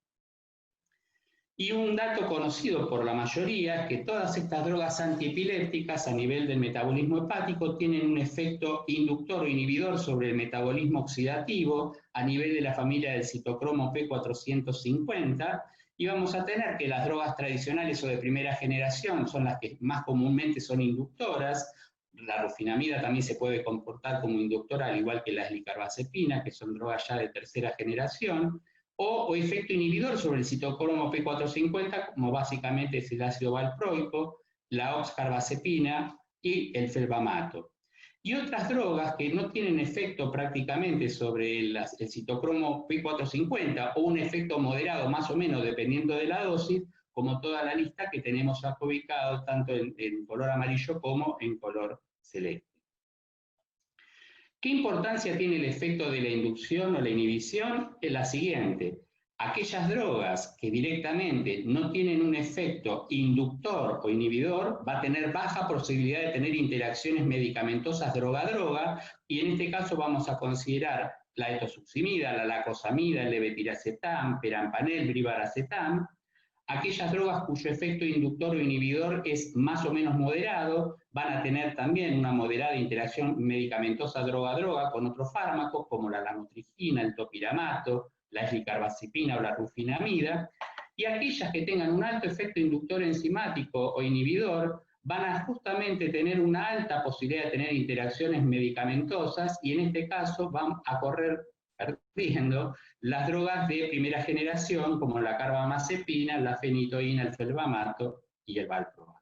Y un dato conocido por la mayoría es que todas estas drogas antiepilépticas a nivel del metabolismo hepático tienen un efecto inductor o inhibidor sobre el metabolismo oxidativo a nivel de la familia del citocromo P450, y vamos a tener que las drogas tradicionales o de primera generación son las que más comúnmente son inductoras. La rufinamida también se puede comportar como inductora, al igual que la eslicarbazepina, que son drogas ya de tercera generación, o efecto inhibidor sobre el citocromo P450, como básicamente es el ácido valproico, la oxcarbazepina y el felbamato. Y otras drogas que no tienen efecto prácticamente sobre el citocromo P450, o un efecto moderado más o menos dependiendo de la dosis, como toda la lista que tenemos acá ubicado tanto en color amarillo como en color celeste. ¿Qué importancia tiene el efecto de la inducción o la inhibición? Es la siguiente. Aquellas drogas que directamente no tienen un efecto inductor o inhibidor, va a tener baja posibilidad de tener interacciones medicamentosas droga-droga, y en este caso vamos a considerar la etosuximida, la lacosamida, el levetiracetam, perampanel, brivaracetam, aquellas drogas cuyo efecto inductor o inhibidor es más o menos moderado, van a tener también una moderada interacción medicamentosa droga-droga con otros fármacos como la lamotrigina, el topiramato, la eslicarbazepina o la rufinamida, y aquellas que tengan un alto efecto inductor enzimático o inhibidor van a justamente tener una alta posibilidad de tener interacciones medicamentosas, y en este caso van a correr perdiendo las drogas de primera generación como la carbamazepina, la fenitoína, el felbamato y el valproato.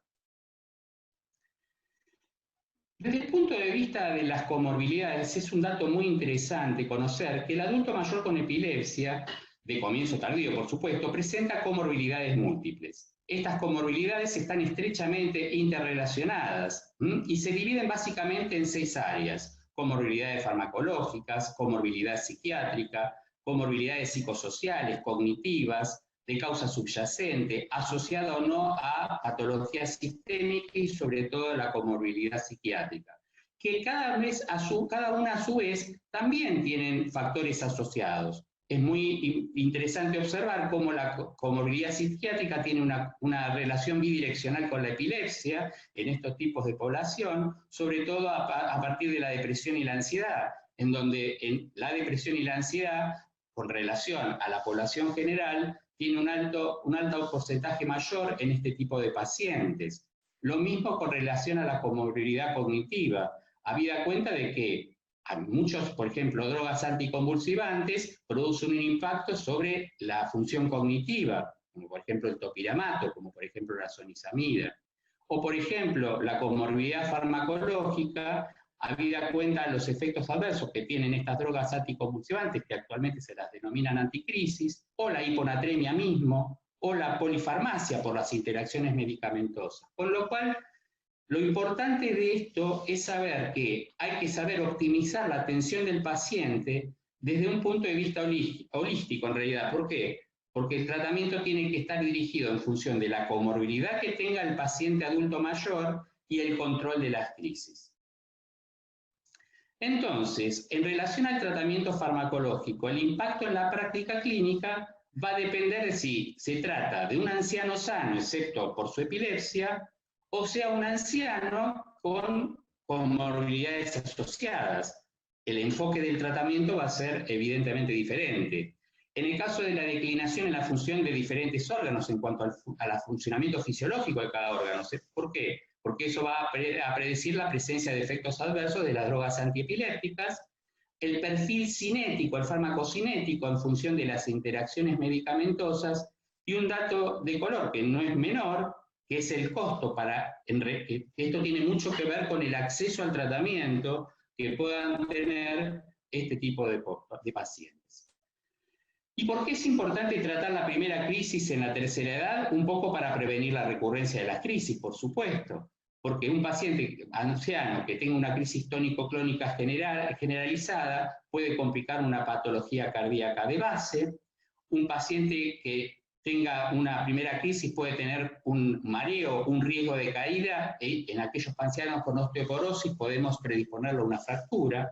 Desde el punto de vista de las comorbilidades, es un dato muy interesante conocer que el adulto mayor con epilepsia, de comienzo tardío por supuesto, presenta comorbilidades múltiples. Estas comorbilidades están estrechamente interrelacionadas y se dividen básicamente en 6 áreas: comorbilidades farmacológicas, comorbilidad psiquiátrica, comorbilidades psicosociales, cognitivas, de causa subyacente, asociada o no a patología sistémica y sobre todo la comorbilidad psiquiátrica, que cada una a su vez también tienen factores asociados. Es muy interesante observar cómo la comorbilidad psiquiátrica tiene una relación bidireccional con la epilepsia en estos tipos de población, sobre todo a partir de la depresión y la ansiedad, en donde la depresión y la ansiedad, con relación a la población general, tiene un alto porcentaje mayor en este tipo de pacientes. Lo mismo con relación a la comorbilidad cognitiva, habida cuenta de que muchos, por ejemplo, drogas anticonvulsivantes producen un impacto sobre la función cognitiva, como por ejemplo el topiramato, como por ejemplo la zonisamida. O por ejemplo, la comorbilidad farmacológica, habida cuenta de los efectos adversos que tienen estas drogas anticonvulsivantes, que actualmente se las denominan anticrisis, o la hiponatremia mismo, o la polifarmacia por las interacciones medicamentosas. Con lo cual, lo importante de esto es saber que hay que saber optimizar la atención del paciente desde un punto de vista holístico en realidad. ¿Por qué? Porque el tratamiento tiene que estar dirigido en función de la comorbilidad que tenga el paciente adulto mayor y el control de las crisis. Entonces, en relación al tratamiento farmacológico, el impacto en la práctica clínica va a depender de si se trata de un anciano sano, excepto por su epilepsia, o sea un anciano con comorbilidades asociadas. El enfoque del tratamiento va a ser evidentemente diferente. En el caso de la declinación en la función de diferentes órganos en cuanto al funcionamiento fisiológico de cada órgano, ¿por qué? Porque eso va a predecir la presencia de efectos adversos de las drogas antiepilépticas, el perfil cinético, el farmacocinético en función de las interacciones medicamentosas, y un dato de color que no es menor, que es el costo esto tiene mucho que ver con el acceso al tratamiento que puedan tener este tipo de pacientes. ¿Y por qué es importante tratar la primera crisis en la tercera edad? Un poco para prevenir la recurrencia de las crisis, por supuesto. Porque un paciente anciano que tenga una crisis tónico-clónica generalizada puede complicar una patología cardíaca de base. Un paciente que tenga una primera crisis puede tener un mareo, un riesgo de caída, y en aquellos ancianos con osteoporosis podemos predisponerlo a una fractura.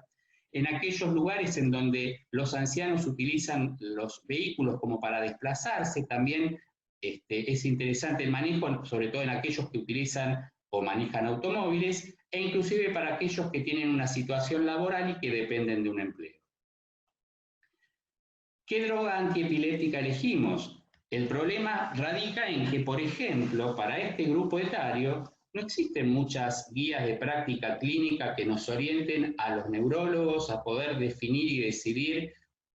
En aquellos lugares en donde los ancianos utilizan los vehículos como para desplazarse, también es interesante el manejo, sobre todo en aquellos que utilizan o manejan automóviles, e inclusive para aquellos que tienen una situación laboral y que dependen de un empleo. ¿Qué droga antiepiléptica elegimos? El problema radica en que, por ejemplo, para este grupo etario, no existen muchas guías de práctica clínica que nos orienten a los neurólogos a poder definir y decidir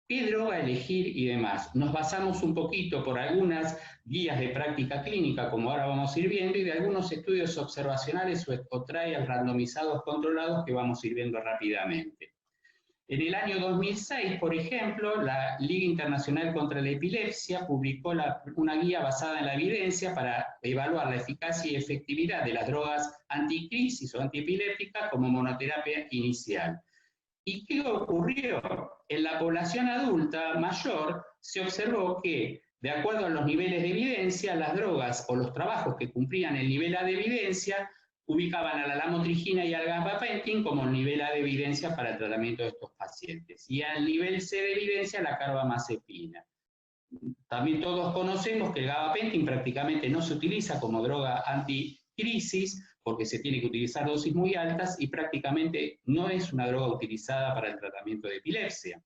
qué droga elegir y demás. Nos basamos un poquito por algunas guías de práctica clínica, como ahora vamos a ir viendo, y de algunos estudios observacionales o trials randomizados controlados que vamos a ir viendo rápidamente. En el año 2006, por ejemplo, la Liga Internacional contra la Epilepsia publicó una guía basada en la evidencia para evaluar la eficacia y efectividad de las drogas anticrisis o antiepilépticas como monoterapia inicial. ¿Y qué ocurrió? En la población adulta mayor se observó que, de acuerdo a los niveles de evidencia, las drogas o los trabajos que cumplían el nivel A de evidencia ubicaban a la lamotrigina y al gabapentin como el nivel A de evidencia para el tratamiento de estos pacientes, y al nivel C de evidencia la carbamazepina. También todos conocemos que el gabapentin prácticamente no se utiliza como droga anticrisis porque se tiene que utilizar dosis muy altas y prácticamente no es una droga utilizada para el tratamiento de epilepsia.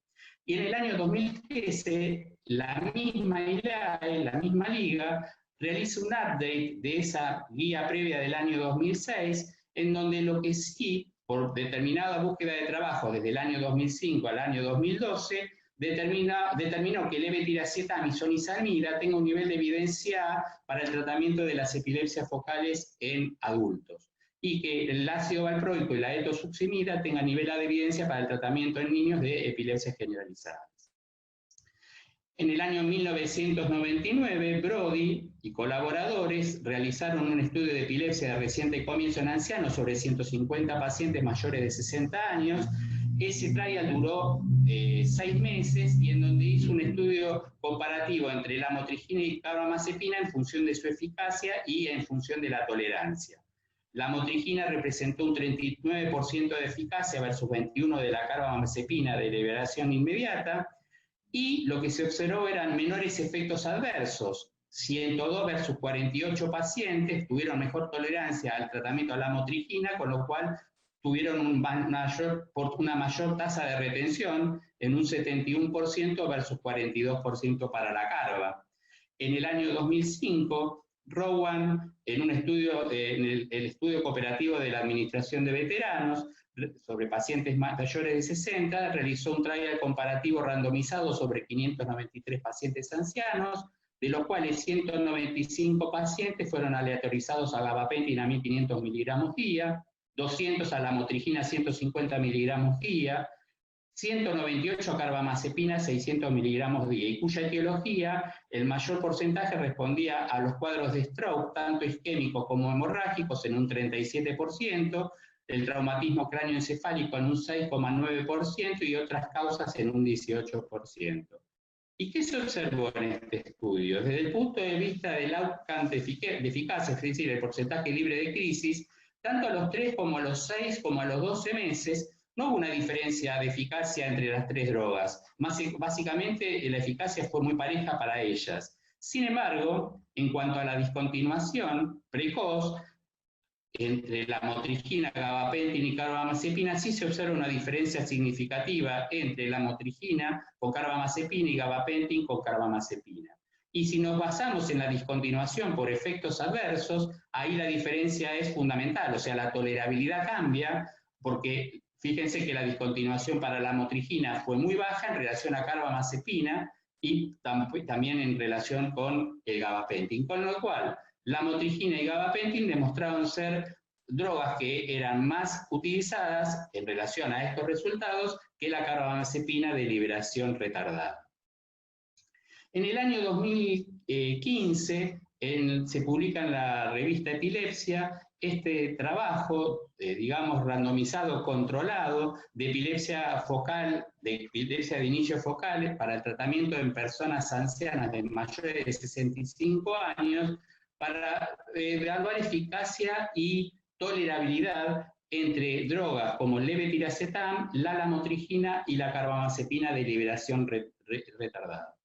Y en el año 2013, la misma ILAE, la misma liga, realiza un update de esa guía previa del año 2006, en donde lo que sí, por determinada búsqueda de trabajo desde el año 2005 al año 2012, determinó que el levetiracetam y zonisamida tenga un nivel de evidencia A para el tratamiento de las epilepsias focales en adultos, y que el ácido valproico y la etosuximida tengan nivel A de evidencia para el tratamiento en niños de epilepsias generalizadas. En el año 1999, Brody y colaboradores realizaron un estudio de epilepsia de reciente comienzo en ancianos sobre 150 pacientes mayores de 60 años. Ese trial duró 6 meses y en donde hizo un estudio comparativo entre la motrigina y carbamazepina en función de su eficacia y en función de la tolerancia. La motrigina representó un 39% de eficacia versus 21% de la carbamazepina de liberación inmediata, y lo que se observó eran menores efectos adversos. 102 versus 48 pacientes tuvieron mejor tolerancia al tratamiento de la motrigina, con lo cual tuvieron una mayor tasa de retención en un 71% versus 42% para la carba. En el año 2005, Rowan, en un estudio, en el estudio cooperativo de la Administración de Veteranos, sobre pacientes mayores de 60, realizó un trial comparativo randomizado sobre 593 pacientes ancianos, de los cuales 195 pacientes fueron aleatorizados a gabapentin a 1500 miligramos día, 200 a la motrigina 150 miligramos día, 198 a carbamazepina 600 miligramos día, y cuya etiología, el mayor porcentaje respondía a los cuadros de stroke, tanto isquémicos como hemorrágicos, en un 37%, el traumatismo cráneoencefálico en un 6,9% y otras causas en un 18%. ¿Y qué se observó en este estudio? Desde el punto de vista del outcome de eficacia, es decir, el porcentaje libre de crisis, tanto a los 3 como a los 6 como a los 12 meses, no hubo una diferencia de eficacia entre las 3 drogas. Básicamente, la eficacia fue muy pareja para ellas. Sin embargo, en cuanto a la discontinuación precoz, entre la motrigina, gabapentin y carbamazepina, sí se observa una diferencia significativa entre la motrigina con carbamazepina y gabapentin con carbamazepina. Y si nos basamos en la discontinuación por efectos adversos, ahí la diferencia es fundamental, o sea, la tolerabilidad cambia, porque fíjense que la discontinuación para la motrigina fue muy baja en relación a carbamazepina y también en relación con el gabapentin, con lo cual la motrigina y gabapentin demostraron ser drogas que eran más utilizadas en relación a estos resultados que la carbamazepina de liberación retardada. En el año 2015 se publica en la revista Epilepsia este trabajo, digamos, randomizado, controlado, de epilepsia focal, de epilepsia de inicio focal para el tratamiento en personas ancianas de mayores de 65 años, para evaluar eficacia y tolerabilidad entre drogas como el levetiracetam, la lamotrigina y la carbamazepina de liberación retardada.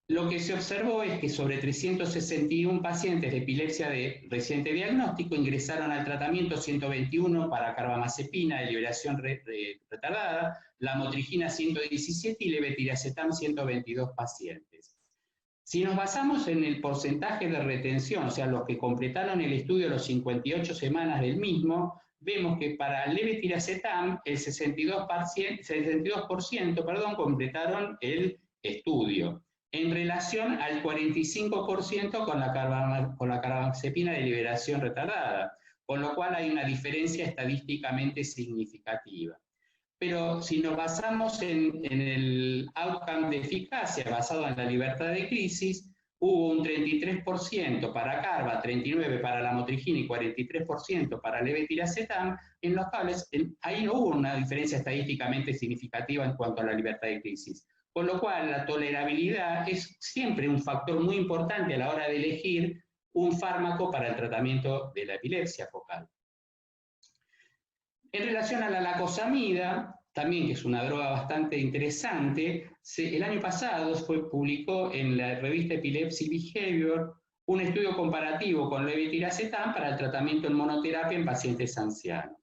Lo que se observó es que sobre 361 pacientes de epilepsia de reciente diagnóstico ingresaron al tratamiento 121 para carbamazepina de liberación retardada, lamotrigina 117 y levetiracetam 122 pacientes. Si nos basamos en el porcentaje de retención, o sea, los que completaron el estudio a los 58 semanas del mismo, vemos que para levetiracetam el 62% completaron el estudio, en relación al 45% con la carbamazepina de liberación retardada, con lo cual hay una diferencia estadísticamente significativa. Pero si nos basamos en el outcome de eficacia basado en la libertad de crisis, hubo un 33% para carba, 39% para la motrigina y 43% para levetiracetam, en los cuales ahí no hubo una diferencia estadísticamente significativa en cuanto a la libertad de crisis. Con lo cual, la tolerabilidad es siempre un factor muy importante a la hora de elegir un fármaco para el tratamiento de la epilepsia focal. En relación a la lacosamida, también que es una droga bastante interesante, el año pasado publicó en la revista Epilepsy Behavior un estudio comparativo con levetiracetam para el tratamiento en monoterapia en pacientes ancianos.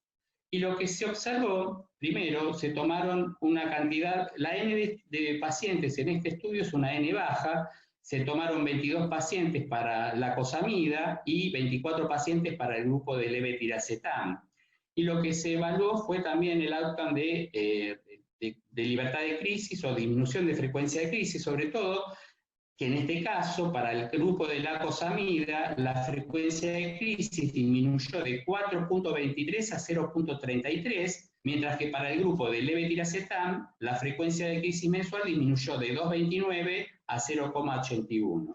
Y lo que se observó, primero, se tomaron una cantidad, la N de pacientes en este estudio es una N baja, se tomaron 22 pacientes para la cosamida y 24 pacientes para el grupo de levetiracetam. Y lo que se evaluó fue también el outcome de libertad de crisis o disminución de frecuencia de crisis, sobre todo, que en este caso, para el grupo de la cosamida, la frecuencia de crisis disminuyó de 4.23 a 0.33, mientras que para el grupo de levetiracetam, la frecuencia de crisis mensual disminuyó de 2.29 a 0.81.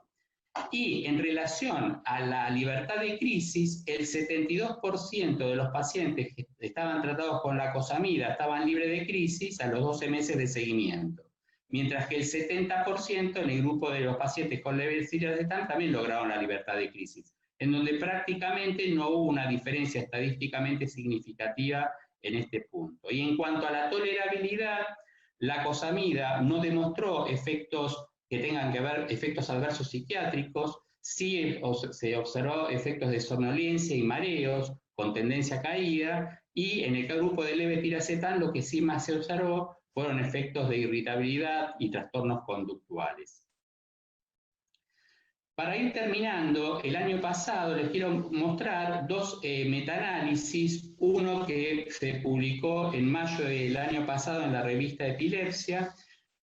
Y en relación a la libertad de crisis, el 72% de los pacientes que estaban tratados con la cosamida estaban libres de crisis a los 12 meses de seguimiento, mientras que el 70% en el grupo de los pacientes con levetiracetam también lograron la libertad de crisis, en donde prácticamente no hubo una diferencia estadísticamente significativa en este punto. Y en cuanto a la tolerabilidad, la cosamida no demostró efectos que tengan que ver efectos adversos psiquiátricos, sí se observó efectos de somnolencia y mareos con tendencia a caída, y en el grupo de levetiracetam lo que sí más se observó fueron efectos de irritabilidad y trastornos conductuales. Para ir terminando, el año pasado les quiero mostrar dos metaanálisis, uno que se publicó en mayo del año pasado en la revista Epilepsia,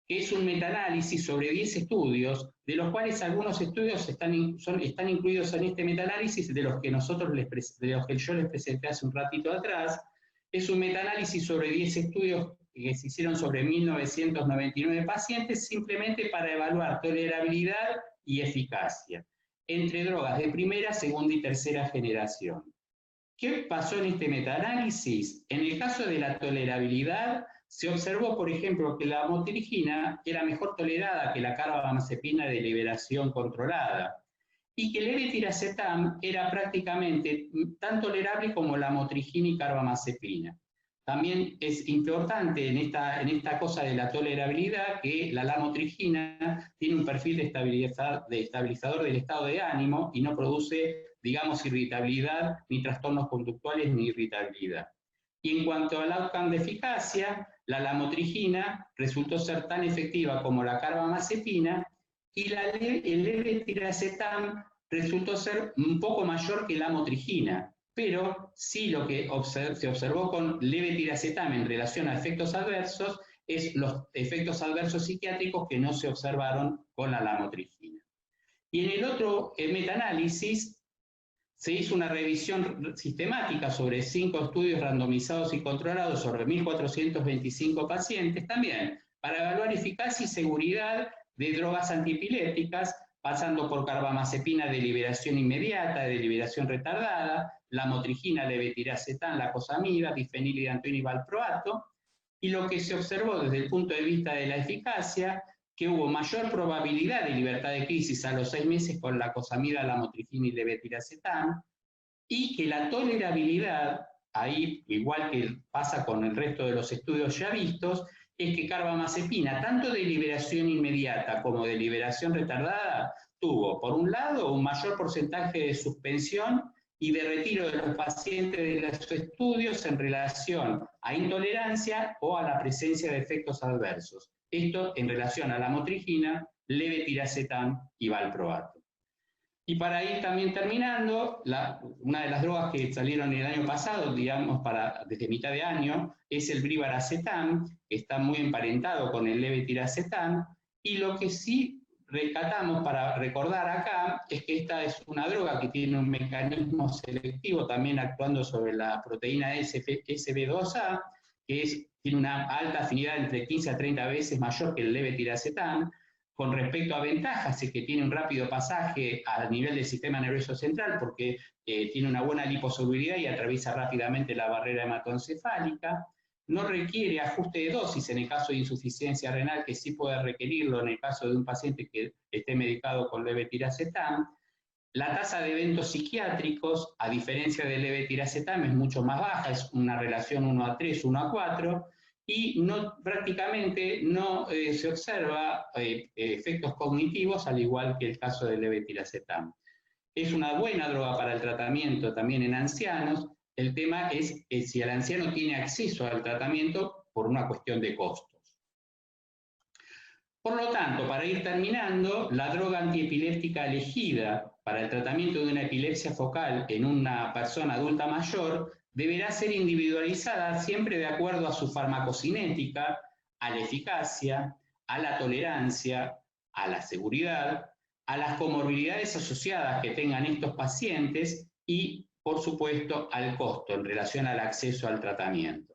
que es un metaanálisis sobre 10 estudios, de los cuales algunos estudios están incluidos en este metaanálisis, de los que yo les presenté hace un ratito atrás. Es un metaanálisis sobre 10 estudios que se hicieron sobre 1999 pacientes, simplemente para evaluar tolerabilidad y eficacia entre drogas de primera, segunda y tercera generación. ¿Qué pasó en este metaanálisis? En el caso de la tolerabilidad, se observó, por ejemplo, que la motrigina era mejor tolerada que la carbamazepina de liberación controlada, y que el levetiracetam era prácticamente tan tolerable como la motrigina y carbamazepina. También es importante en esta cosa de la tolerabilidad que la lamotrigina tiene un perfil de estabilizador del estado de ánimo y no produce, digamos, irritabilidad, ni trastornos conductuales, ni irritabilidad. Y en cuanto al outcome de eficacia, la lamotrigina resultó ser tan efectiva como la carbamazepina, y el levetiracetam resultó ser un poco mayor que la motrigina, pero sí lo que se observó con levetiracetam en relación a efectos adversos es los efectos adversos psiquiátricos que no se observaron con la lamotrigina. Y en el otro metaanálisis se hizo una revisión sistemática sobre 5 estudios randomizados y controlados sobre 1.425 pacientes, también para evaluar eficacia y seguridad de drogas antiepilépticas, pasando por carbamazepina de liberación inmediata, de liberación retardada, lamotrigina, levetiracetam, la cosamida, difenilidantoin y valproato, y lo que se observó desde el punto de vista de la eficacia, que hubo mayor probabilidad de libertad de crisis a los 6 meses con la cosamida, lamotrigina y levetiracetam, y que la tolerabilidad, ahí igual que pasa con el resto de los estudios ya vistos, es que carbamazepina, tanto de liberación inmediata como de liberación retardada, tuvo, por un lado, un mayor porcentaje de suspensión y de retiro de los pacientes de los estudios en relación a intolerancia o a la presencia de efectos adversos. Esto en relación a la motrigina, levetiracetam y valproato. Y para ir también terminando, una de las drogas que salieron el año pasado, digamos, desde mitad de año, es el brivaracetam, que está muy emparentado con el levetiracetam, y lo que sí rescatamos para recordar acá es que esta es una droga que tiene un mecanismo selectivo también actuando sobre la proteína SB2A, que tiene una alta afinidad entre 15 a 30 veces mayor que el levetiracetam. Con respecto a ventajas, es que tiene un rápido pasaje a nivel del sistema nervioso central porque tiene una buena liposolubilidad y atraviesa rápidamente la barrera hematoencefálica. No requiere ajuste de dosis en el caso de insuficiencia renal, que sí puede requerirlo en el caso de un paciente que esté medicado con levetiracetam. La tasa de eventos psiquiátricos, a diferencia del levetiracetam, es mucho más baja, es una relación 1:3, 1:4, y prácticamente no se observa efectos cognitivos, al igual que el caso del levetiracetam. es una buena droga para el tratamiento también en ancianos. El tema es si el anciano tiene acceso al tratamiento por una cuestión de costos. Por lo tanto, para ir terminando, la droga antiepiléptica elegida para el tratamiento de una epilepsia focal en una persona adulta mayor deberá ser individualizada siempre de acuerdo a su farmacocinética, a la eficacia, a la tolerancia, a la seguridad, a las comorbilidades asociadas que tengan estos pacientes y, por supuesto, al costo en relación al acceso al tratamiento.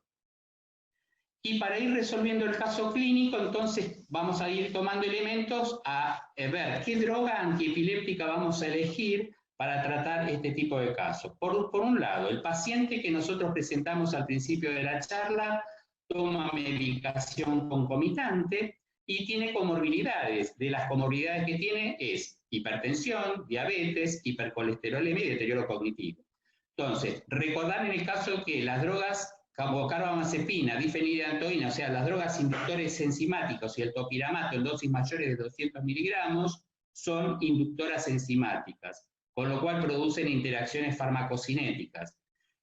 Y para ir resolviendo el caso clínico, entonces vamos a ir tomando elementos a ver qué droga antiepiléptica vamos a elegir para tratar este tipo de casos. Por un lado, el paciente que nosotros presentamos al principio de la charla toma medicación concomitante y tiene comorbilidades. De las comorbilidades que tiene es hipertensión, diabetes, hipercolesterolemia y deterioro cognitivo. Entonces, recordar en el caso que las drogas como carbamazepina, difenidantoína, o sea, las drogas inductores enzimáticos y el topiramato en dosis mayores de 200 miligramos son inductoras enzimáticas, con lo cual producen interacciones farmacocinéticas.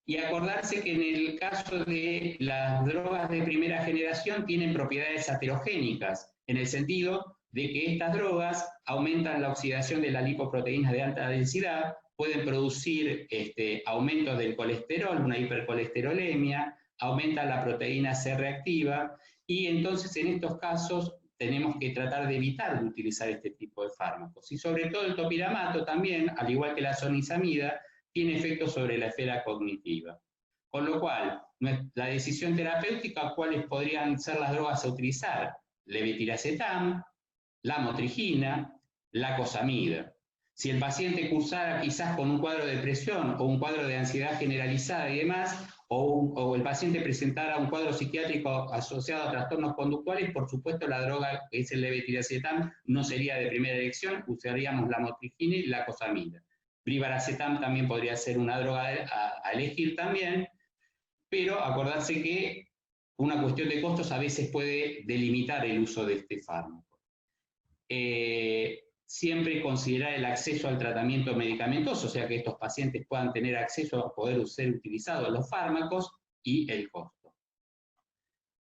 Y acordarse que en el caso de las drogas de primera generación tienen propiedades aterogénicas, en el sentido de que estas drogas aumentan la oxidación de las lipoproteínas de alta densidad, pueden producir aumentos del colesterol, una hipercolesterolemia, aumenta la proteína C reactiva, y entonces en estos casos tenemos que tratar de evitar de utilizar este tipo de fármacos. Y sobre todo el topiramato también, al igual que la zonisamida, tiene efectos sobre la esfera cognitiva. Con lo cual, la decisión terapéutica, ¿cuáles podrían ser las drogas a utilizar? Levetiracetam, lamotrigina, lacosamida. Si el paciente cursara quizás con un cuadro de depresión o un cuadro de ansiedad generalizada y demás, o el paciente presentara un cuadro psiquiátrico asociado a trastornos conductuales, por supuesto la droga que es el levetiracetam no sería de primera elección, usaríamos lamotrigina y lacosamida. Brivaracetam también podría ser una droga a elegir también, pero acordarse que una cuestión de costos a veces puede delimitar el uso de este fármaco. Siempre considerar el acceso al tratamiento medicamentoso, o sea que estos pacientes puedan tener acceso a poder ser utilizados los fármacos y el costo.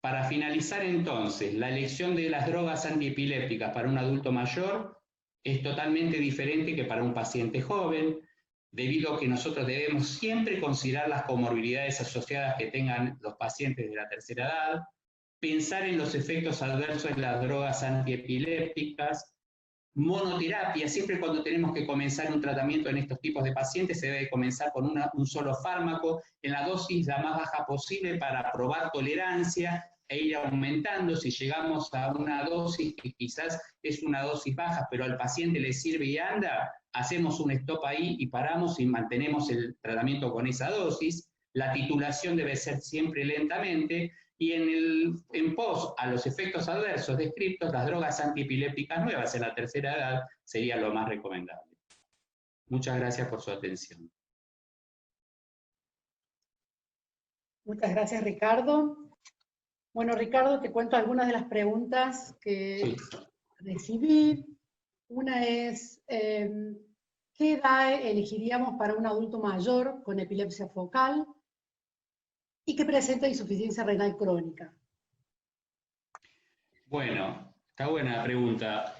Para finalizar entonces, la elección de las drogas antiepilépticas para un adulto mayor es totalmente diferente que para un paciente joven, debido a que nosotros debemos siempre considerar las comorbilidades asociadas que tengan los pacientes de la tercera edad, pensar en los efectos adversos de las drogas antiepilépticas, monoterapia, siempre cuando tenemos que comenzar un tratamiento en estos tipos de pacientes se debe comenzar con un solo fármaco en la dosis la más baja posible para probar tolerancia e ir aumentando. Si llegamos a una dosis que quizás es una dosis baja, pero al paciente le sirve y anda, hacemos un stop ahí y paramos y mantenemos el tratamiento con esa dosis. La titulación debe ser siempre lentamente. Y en pos a los efectos adversos descritos, las drogas antiepilépticas nuevas en la tercera edad sería lo más recomendable. Muchas gracias por su atención. Muchas gracias, Ricardo. Bueno, Ricardo, te cuento algunas de las preguntas que recibí. Una es, ¿qué edad elegiríamos para un adulto mayor con epilepsia focal y que presenta insuficiencia renal crónica? Bueno, está buena la pregunta.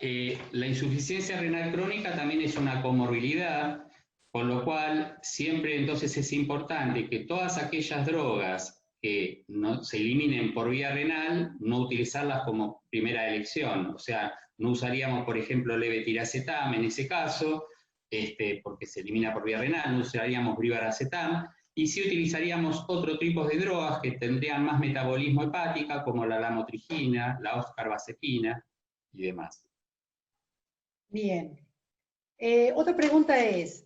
La insuficiencia renal crónica también es una comorbilidad, con lo cual siempre entonces es importante que todas aquellas drogas que no se eliminen por vía renal, no utilizarlas como primera elección. O sea, no usaríamos, por ejemplo, levetiracetam en ese caso, porque se elimina por vía renal, no usaríamos brivaracetam, y sí utilizaríamos otro tipo de drogas que tendrían más metabolismo hepática, como la lamotrigina, la carbamazepina y demás. Bien. Otra pregunta es,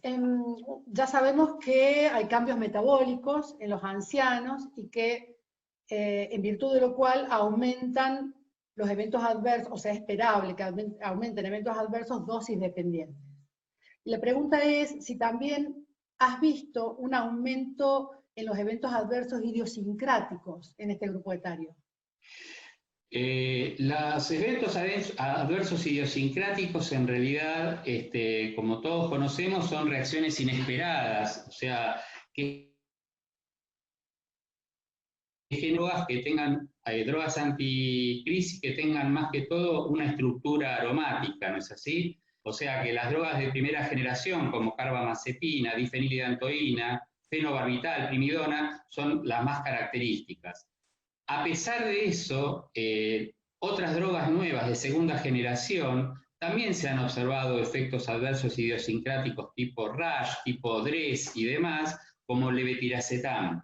ya sabemos que hay cambios metabólicos en los ancianos y que en virtud de lo cual aumentan los eventos adversos, o sea, es esperable que aumenten eventos adversos dosis dependientes. Y la pregunta es si también has visto un aumento en los eventos adversos idiosincráticos en este grupo etario. Los eventos adversos idiosincráticos en realidad, como todos conocemos, son reacciones inesperadas, o sea, que drogas que tengan, drogas anticrisis que tengan más que todo una estructura aromática, ¿no es así? O sea que las drogas de primera generación, como carbamazepina, difenilidantoína, fenobarbital, primidona, son las más características. A pesar de eso, otras drogas nuevas de segunda generación también se han observado efectos adversos idiosincráticos tipo rash, tipo DRES y demás, como levetiracetam.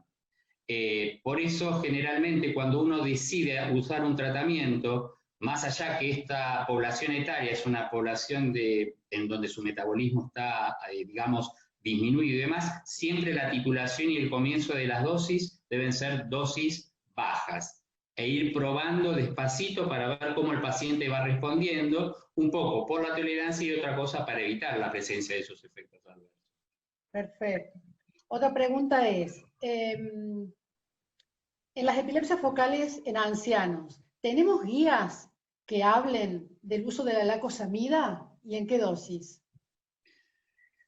Por eso, generalmente, cuando uno decide usar un tratamiento, más allá que esta población etaria es una población en donde su metabolismo está, digamos, disminuido y demás, siempre la titulación y el comienzo de las dosis deben ser dosis bajas e ir probando despacito para ver cómo el paciente va respondiendo, un poco por la tolerancia y otra cosa para evitar la presencia de esos efectos adversos. Perfecto. Otra pregunta es, en las epilepsias focales en ancianos, ¿tenemos guías que hablen del uso de la lacosamida y en qué dosis?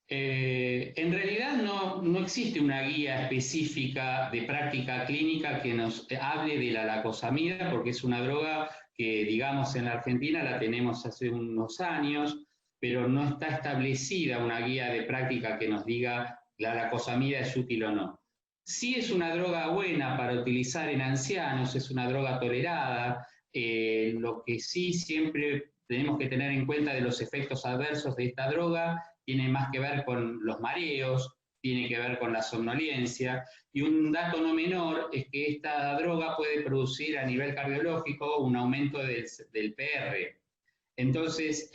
En realidad no existe una guía específica de práctica clínica que nos hable de la lacosamida, porque es una droga que, digamos, en la Argentina la tenemos hace unos años, pero no está establecida una guía de práctica que nos diga la lacosamida es útil o no. Sí es una droga buena para utilizar en ancianos, es una droga tolerada, lo que sí siempre tenemos que tener en cuenta de los efectos adversos de esta droga tiene más que ver con los mareos, tiene que ver con la somnolencia, y un dato no menor es que esta droga puede producir a nivel cardiológico un aumento del PR. Entonces,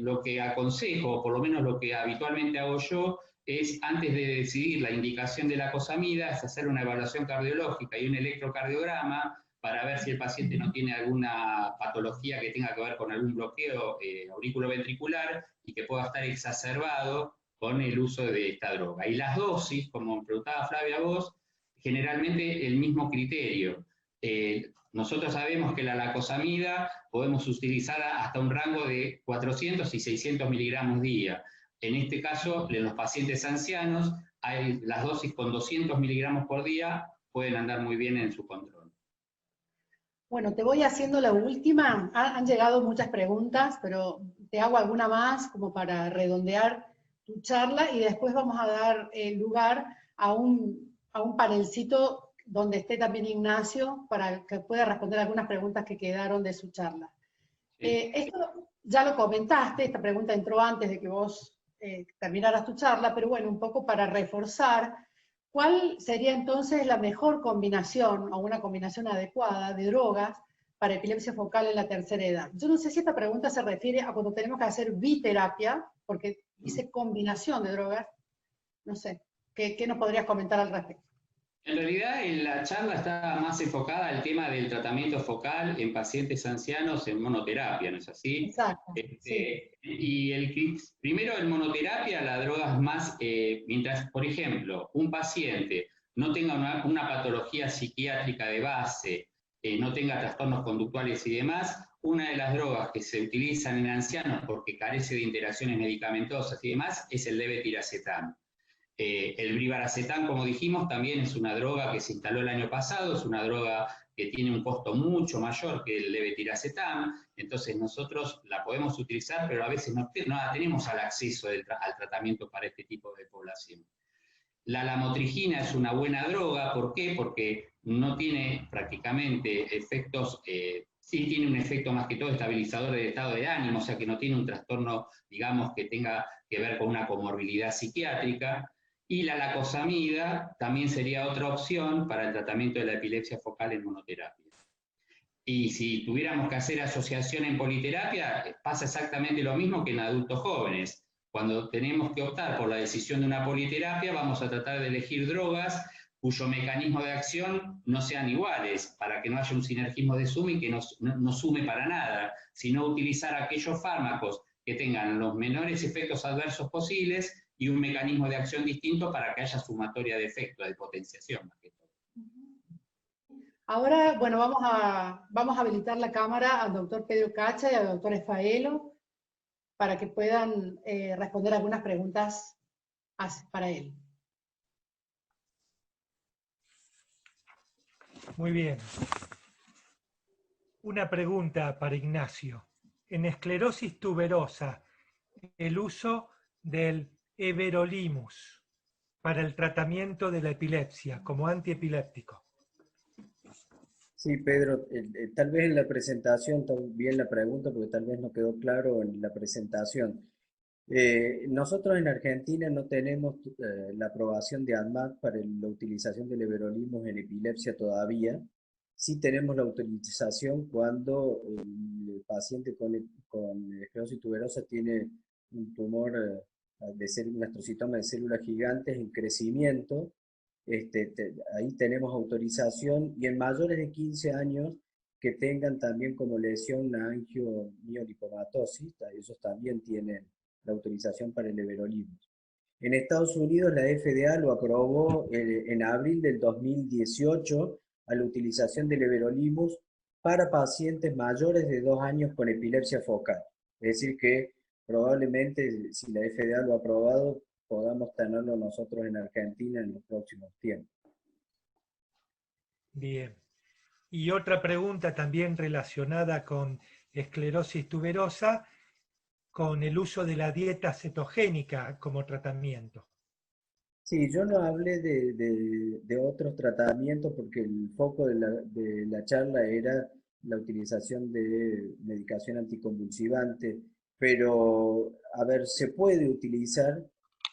lo que aconsejo, o por lo menos lo que habitualmente hago yo, es antes de decidir la indicación de la lacosamida, es hacer una evaluación cardiológica y un electrocardiograma para ver si el paciente no tiene alguna patología que tenga que ver con algún bloqueo auriculoventricular y que pueda estar exacerbado con el uso de esta droga. Y las dosis, como preguntaba Flavia vos, generalmente el mismo criterio. Nosotros sabemos que la lacosamida podemos utilizar hasta un rango de 400 y 600 miligramos día. En este caso, en los pacientes ancianos, las dosis con 200 miligramos por día pueden andar muy bien en su control. Bueno, te voy haciendo la última. Han llegado muchas preguntas, pero te hago alguna más como para redondear tu charla y después vamos a dar lugar a un panelcito donde esté también Ignacio para que pueda responder algunas preguntas que quedaron de su charla. Sí. Esto ya lo comentaste, esta pregunta entró antes de que vos terminaras tu charla, pero bueno, un poco para reforzar. ¿Cuál sería entonces la mejor combinación o una combinación adecuada de drogas para epilepsia focal en la tercera edad? Yo no sé si esta pregunta se refiere a cuando tenemos que hacer biterapia, porque dice combinación de drogas. No sé, ¿qué nos podrías comentar al respecto? En realidad, la charla está más enfocada al tema del tratamiento focal en pacientes ancianos en monoterapia, ¿no es así? Exacto. Sí. Y primero en monoterapia, la droga es más, mientras, por ejemplo, un paciente no tenga una patología psiquiátrica de base, no tenga trastornos conductuales y demás, una de las drogas que se utilizan en ancianos porque carece de interacciones medicamentosas y demás es el levetiracetam. El brivaracetam, como dijimos, también es una droga que se instaló el año pasado, es una droga que tiene un costo mucho mayor que el levetiracetam, entonces nosotros la podemos utilizar, pero a veces no tenemos al acceso al tratamiento para este tipo de población. La lamotrigina es una buena droga, ¿por qué? Porque no tiene prácticamente efectos, sí tiene un efecto más que todo estabilizador del estado de ánimo, o sea que no tiene un trastorno, digamos, que tenga que ver con una comorbilidad psiquiátrica. Y la lacosamida también sería otra opción para el tratamiento de la epilepsia focal en monoterapia. Y si tuviéramos que hacer asociación en politerapia, pasa exactamente lo mismo que en adultos jóvenes. Cuando tenemos que optar por la decisión de una politerapia, vamos a tratar de elegir drogas cuyo mecanismo de acción no sean iguales, para que no haya un sinergismo de suma y que no sume para nada, sino utilizar aquellos fármacos que tengan los menores efectos adversos posibles y un mecanismo de acción distinto para que haya sumatoria de efectos, de potenciación más que todo. Ahora, bueno, vamos a habilitar la cámara al doctor Pedro Cacha y al doctor Faelo para que puedan responder algunas preguntas para él. Muy bien. Una pregunta para Ignacio. En esclerosis tuberosa, el uso del everolimus para el tratamiento de la epilepsia como antiepiléptico. Sí, Pedro, tal vez en la presentación, bien la pregunta, porque tal vez no quedó claro en la presentación. Nosotros en Argentina no tenemos la aprobación de ANMAT para la utilización del everolimus en epilepsia todavía. Sí tenemos la autorización cuando el paciente con esclerosis tuberosa tiene un tumor un astrocitoma de células gigantes en crecimiento. Ahí tenemos autorización, y en mayores de 15 años que tengan también como lesión una angiomiolipomatosis, ellos también tienen la autorización para el everolimus. En Estados Unidos la FDA lo aprobó en abril del 2018 a la utilización del everolimus para pacientes mayores de 2 años con epilepsia focal. Es decir que probablemente si la FDA lo ha aprobado, podamos tenerlo nosotros en Argentina en los próximos tiempos. Bien. Y otra pregunta también relacionada con esclerosis tuberosa, con el uso de la dieta cetogénica como tratamiento. Sí, yo no hablé de otros tratamientos porque el foco de la charla era la utilización de medicación anticonvulsivante, pero a ver, se puede utilizar.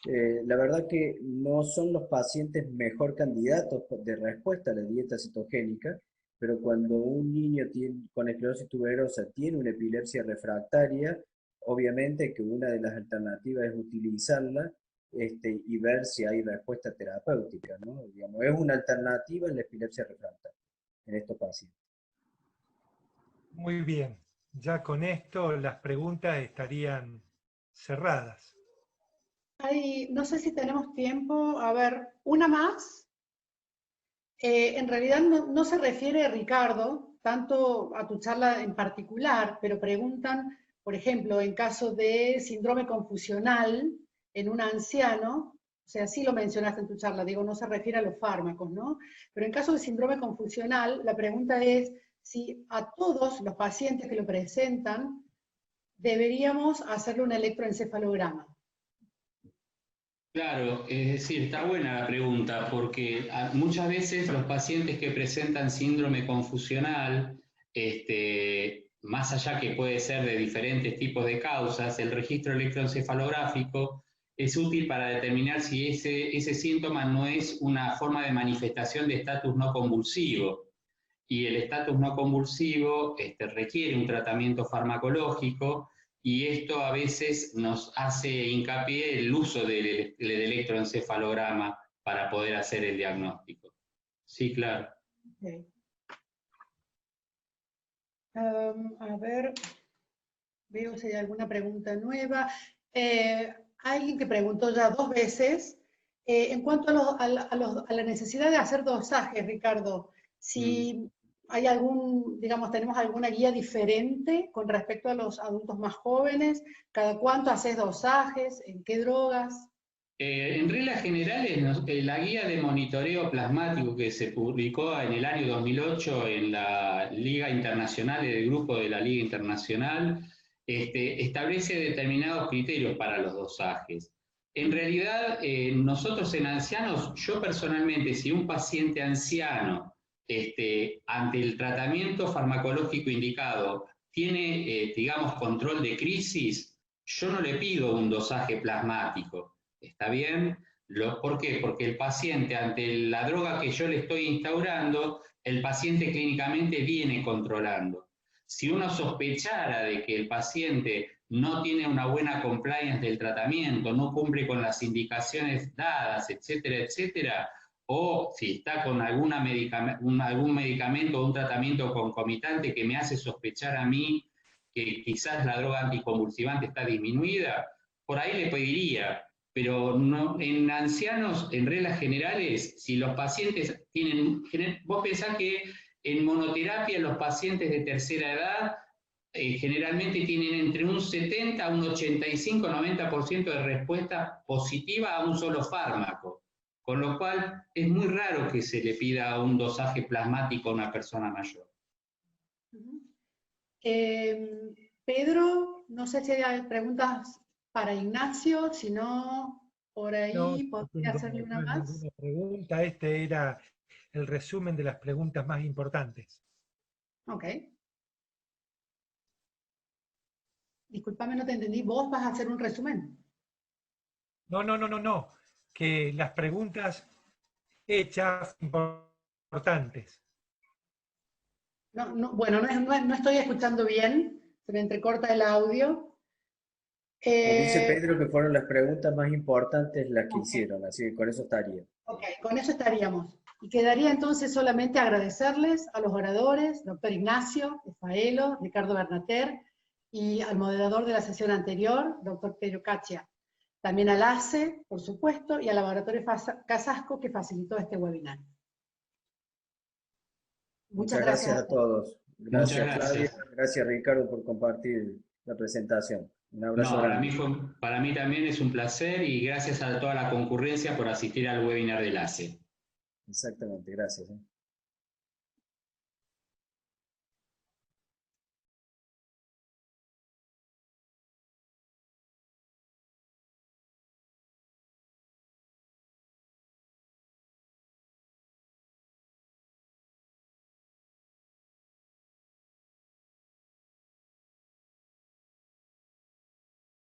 La verdad que no son los pacientes mejor candidatos de respuesta a la dieta cetogénica, pero cuando un niño con esclerosis tuberosa tiene una epilepsia refractaria, obviamente que una de las alternativas es utilizarla, y ver si hay respuesta terapéutica, ¿no? Digamos, es una alternativa en la epilepsia refractaria en estos pacientes. Muy bien. Ya con esto las preguntas estarían cerradas. No sé si tenemos tiempo. A ver, una más. En realidad no se refiere, Ricardo, tanto a tu charla en particular, pero preguntan, por ejemplo, en caso de síndrome confusional en un anciano, o sea, sí lo mencionaste en tu charla, digo, no se refiere a los fármacos, ¿no? Pero en caso de síndrome confusional, la pregunta es si a todos los pacientes que lo presentan deberíamos hacerle un electroencefalograma. Claro, es decir, está buena la pregunta porque muchas veces los pacientes que presentan síndrome confusional, más allá que puede ser de diferentes tipos de causas, el registro electroencefalográfico es útil para determinar si ese síntoma no es una forma de manifestación de estatus no convulsivo. Y el estatus no convulsivo requiere un tratamiento farmacológico, y esto a veces nos hace hincapié el uso del electroencefalograma para poder hacer el diagnóstico. Sí, claro. Okay. A ver, veo si hay alguna pregunta nueva. Alguien que preguntó ya 2 veces, en cuanto a la necesidad de hacer dosajes, Ricardo, si hay digamos, tenemos alguna guía diferente con respecto a los adultos más jóvenes, ¿cada cuánto haces dosajes? ¿En qué drogas? En reglas generales, la guía de monitoreo plasmático que se publicó en el año 2008 en la Liga Internacional, el grupo de la Liga Internacional, establece determinados criterios para los dosajes. En realidad, nosotros en ancianos, yo personalmente, si un paciente anciano, ante el tratamiento farmacológico indicado, tiene, digamos, control de crisis, yo no le pido un dosaje plasmático. ¿Está bien? ¿Por qué? Porque el paciente, ante la droga que yo le estoy instaurando, el paciente clínicamente viene controlando. Si uno sospechara de que el paciente no tiene una buena compliance del tratamiento, no cumple con las indicaciones dadas, etcétera, etcétera, o si está con algún medicamento o un tratamiento concomitante que me hace sospechar a mí que quizás la droga anticonvulsivante está disminuida, por ahí le pediría. Pero no, en ancianos, en reglas generales, si los pacientes tienen, vos pensás que En monoterapia, los pacientes de tercera edad generalmente tienen entre un 70 a un 85, 90% de respuesta positiva a un solo fármaco, con lo cual es muy raro que se le pida un dosaje plasmático a una persona mayor. Pedro, no sé si hay preguntas para Ignacio, si no, por ahí No podría tengo hacerle una ninguna más. pregunta. Este era el resumen de las preguntas más importantes. Ok. Disculpame, no te entendí. ¿Vos vas a hacer un resumen? No. Que las preguntas hechas importantes. Bueno, no estoy escuchando bien. Se me entrecorta el audio. Dice Pedro que fueron las preguntas más importantes las que Ok. hicieron, así que con eso estaría. Ok, con eso estaríamos. Y quedaría entonces solamente agradecerles a los oradores, doctor Ignacio, Rafaelo, Ricardo Bernater, y al moderador de la sesión anterior, doctor Pedro Caccia. También al ACE, por supuesto, y al Laboratorio Casasco, que facilitó este webinar. Muchas gracias Gracias a a todos. todos. Muchas Gracias Flavia, gracias. gracias Ricardo por compartir la presentación. Un abrazo No, grande. para mí también es un placer y gracias a toda la concurrencia por asistir al webinar del ACE. Exactamente, gracias.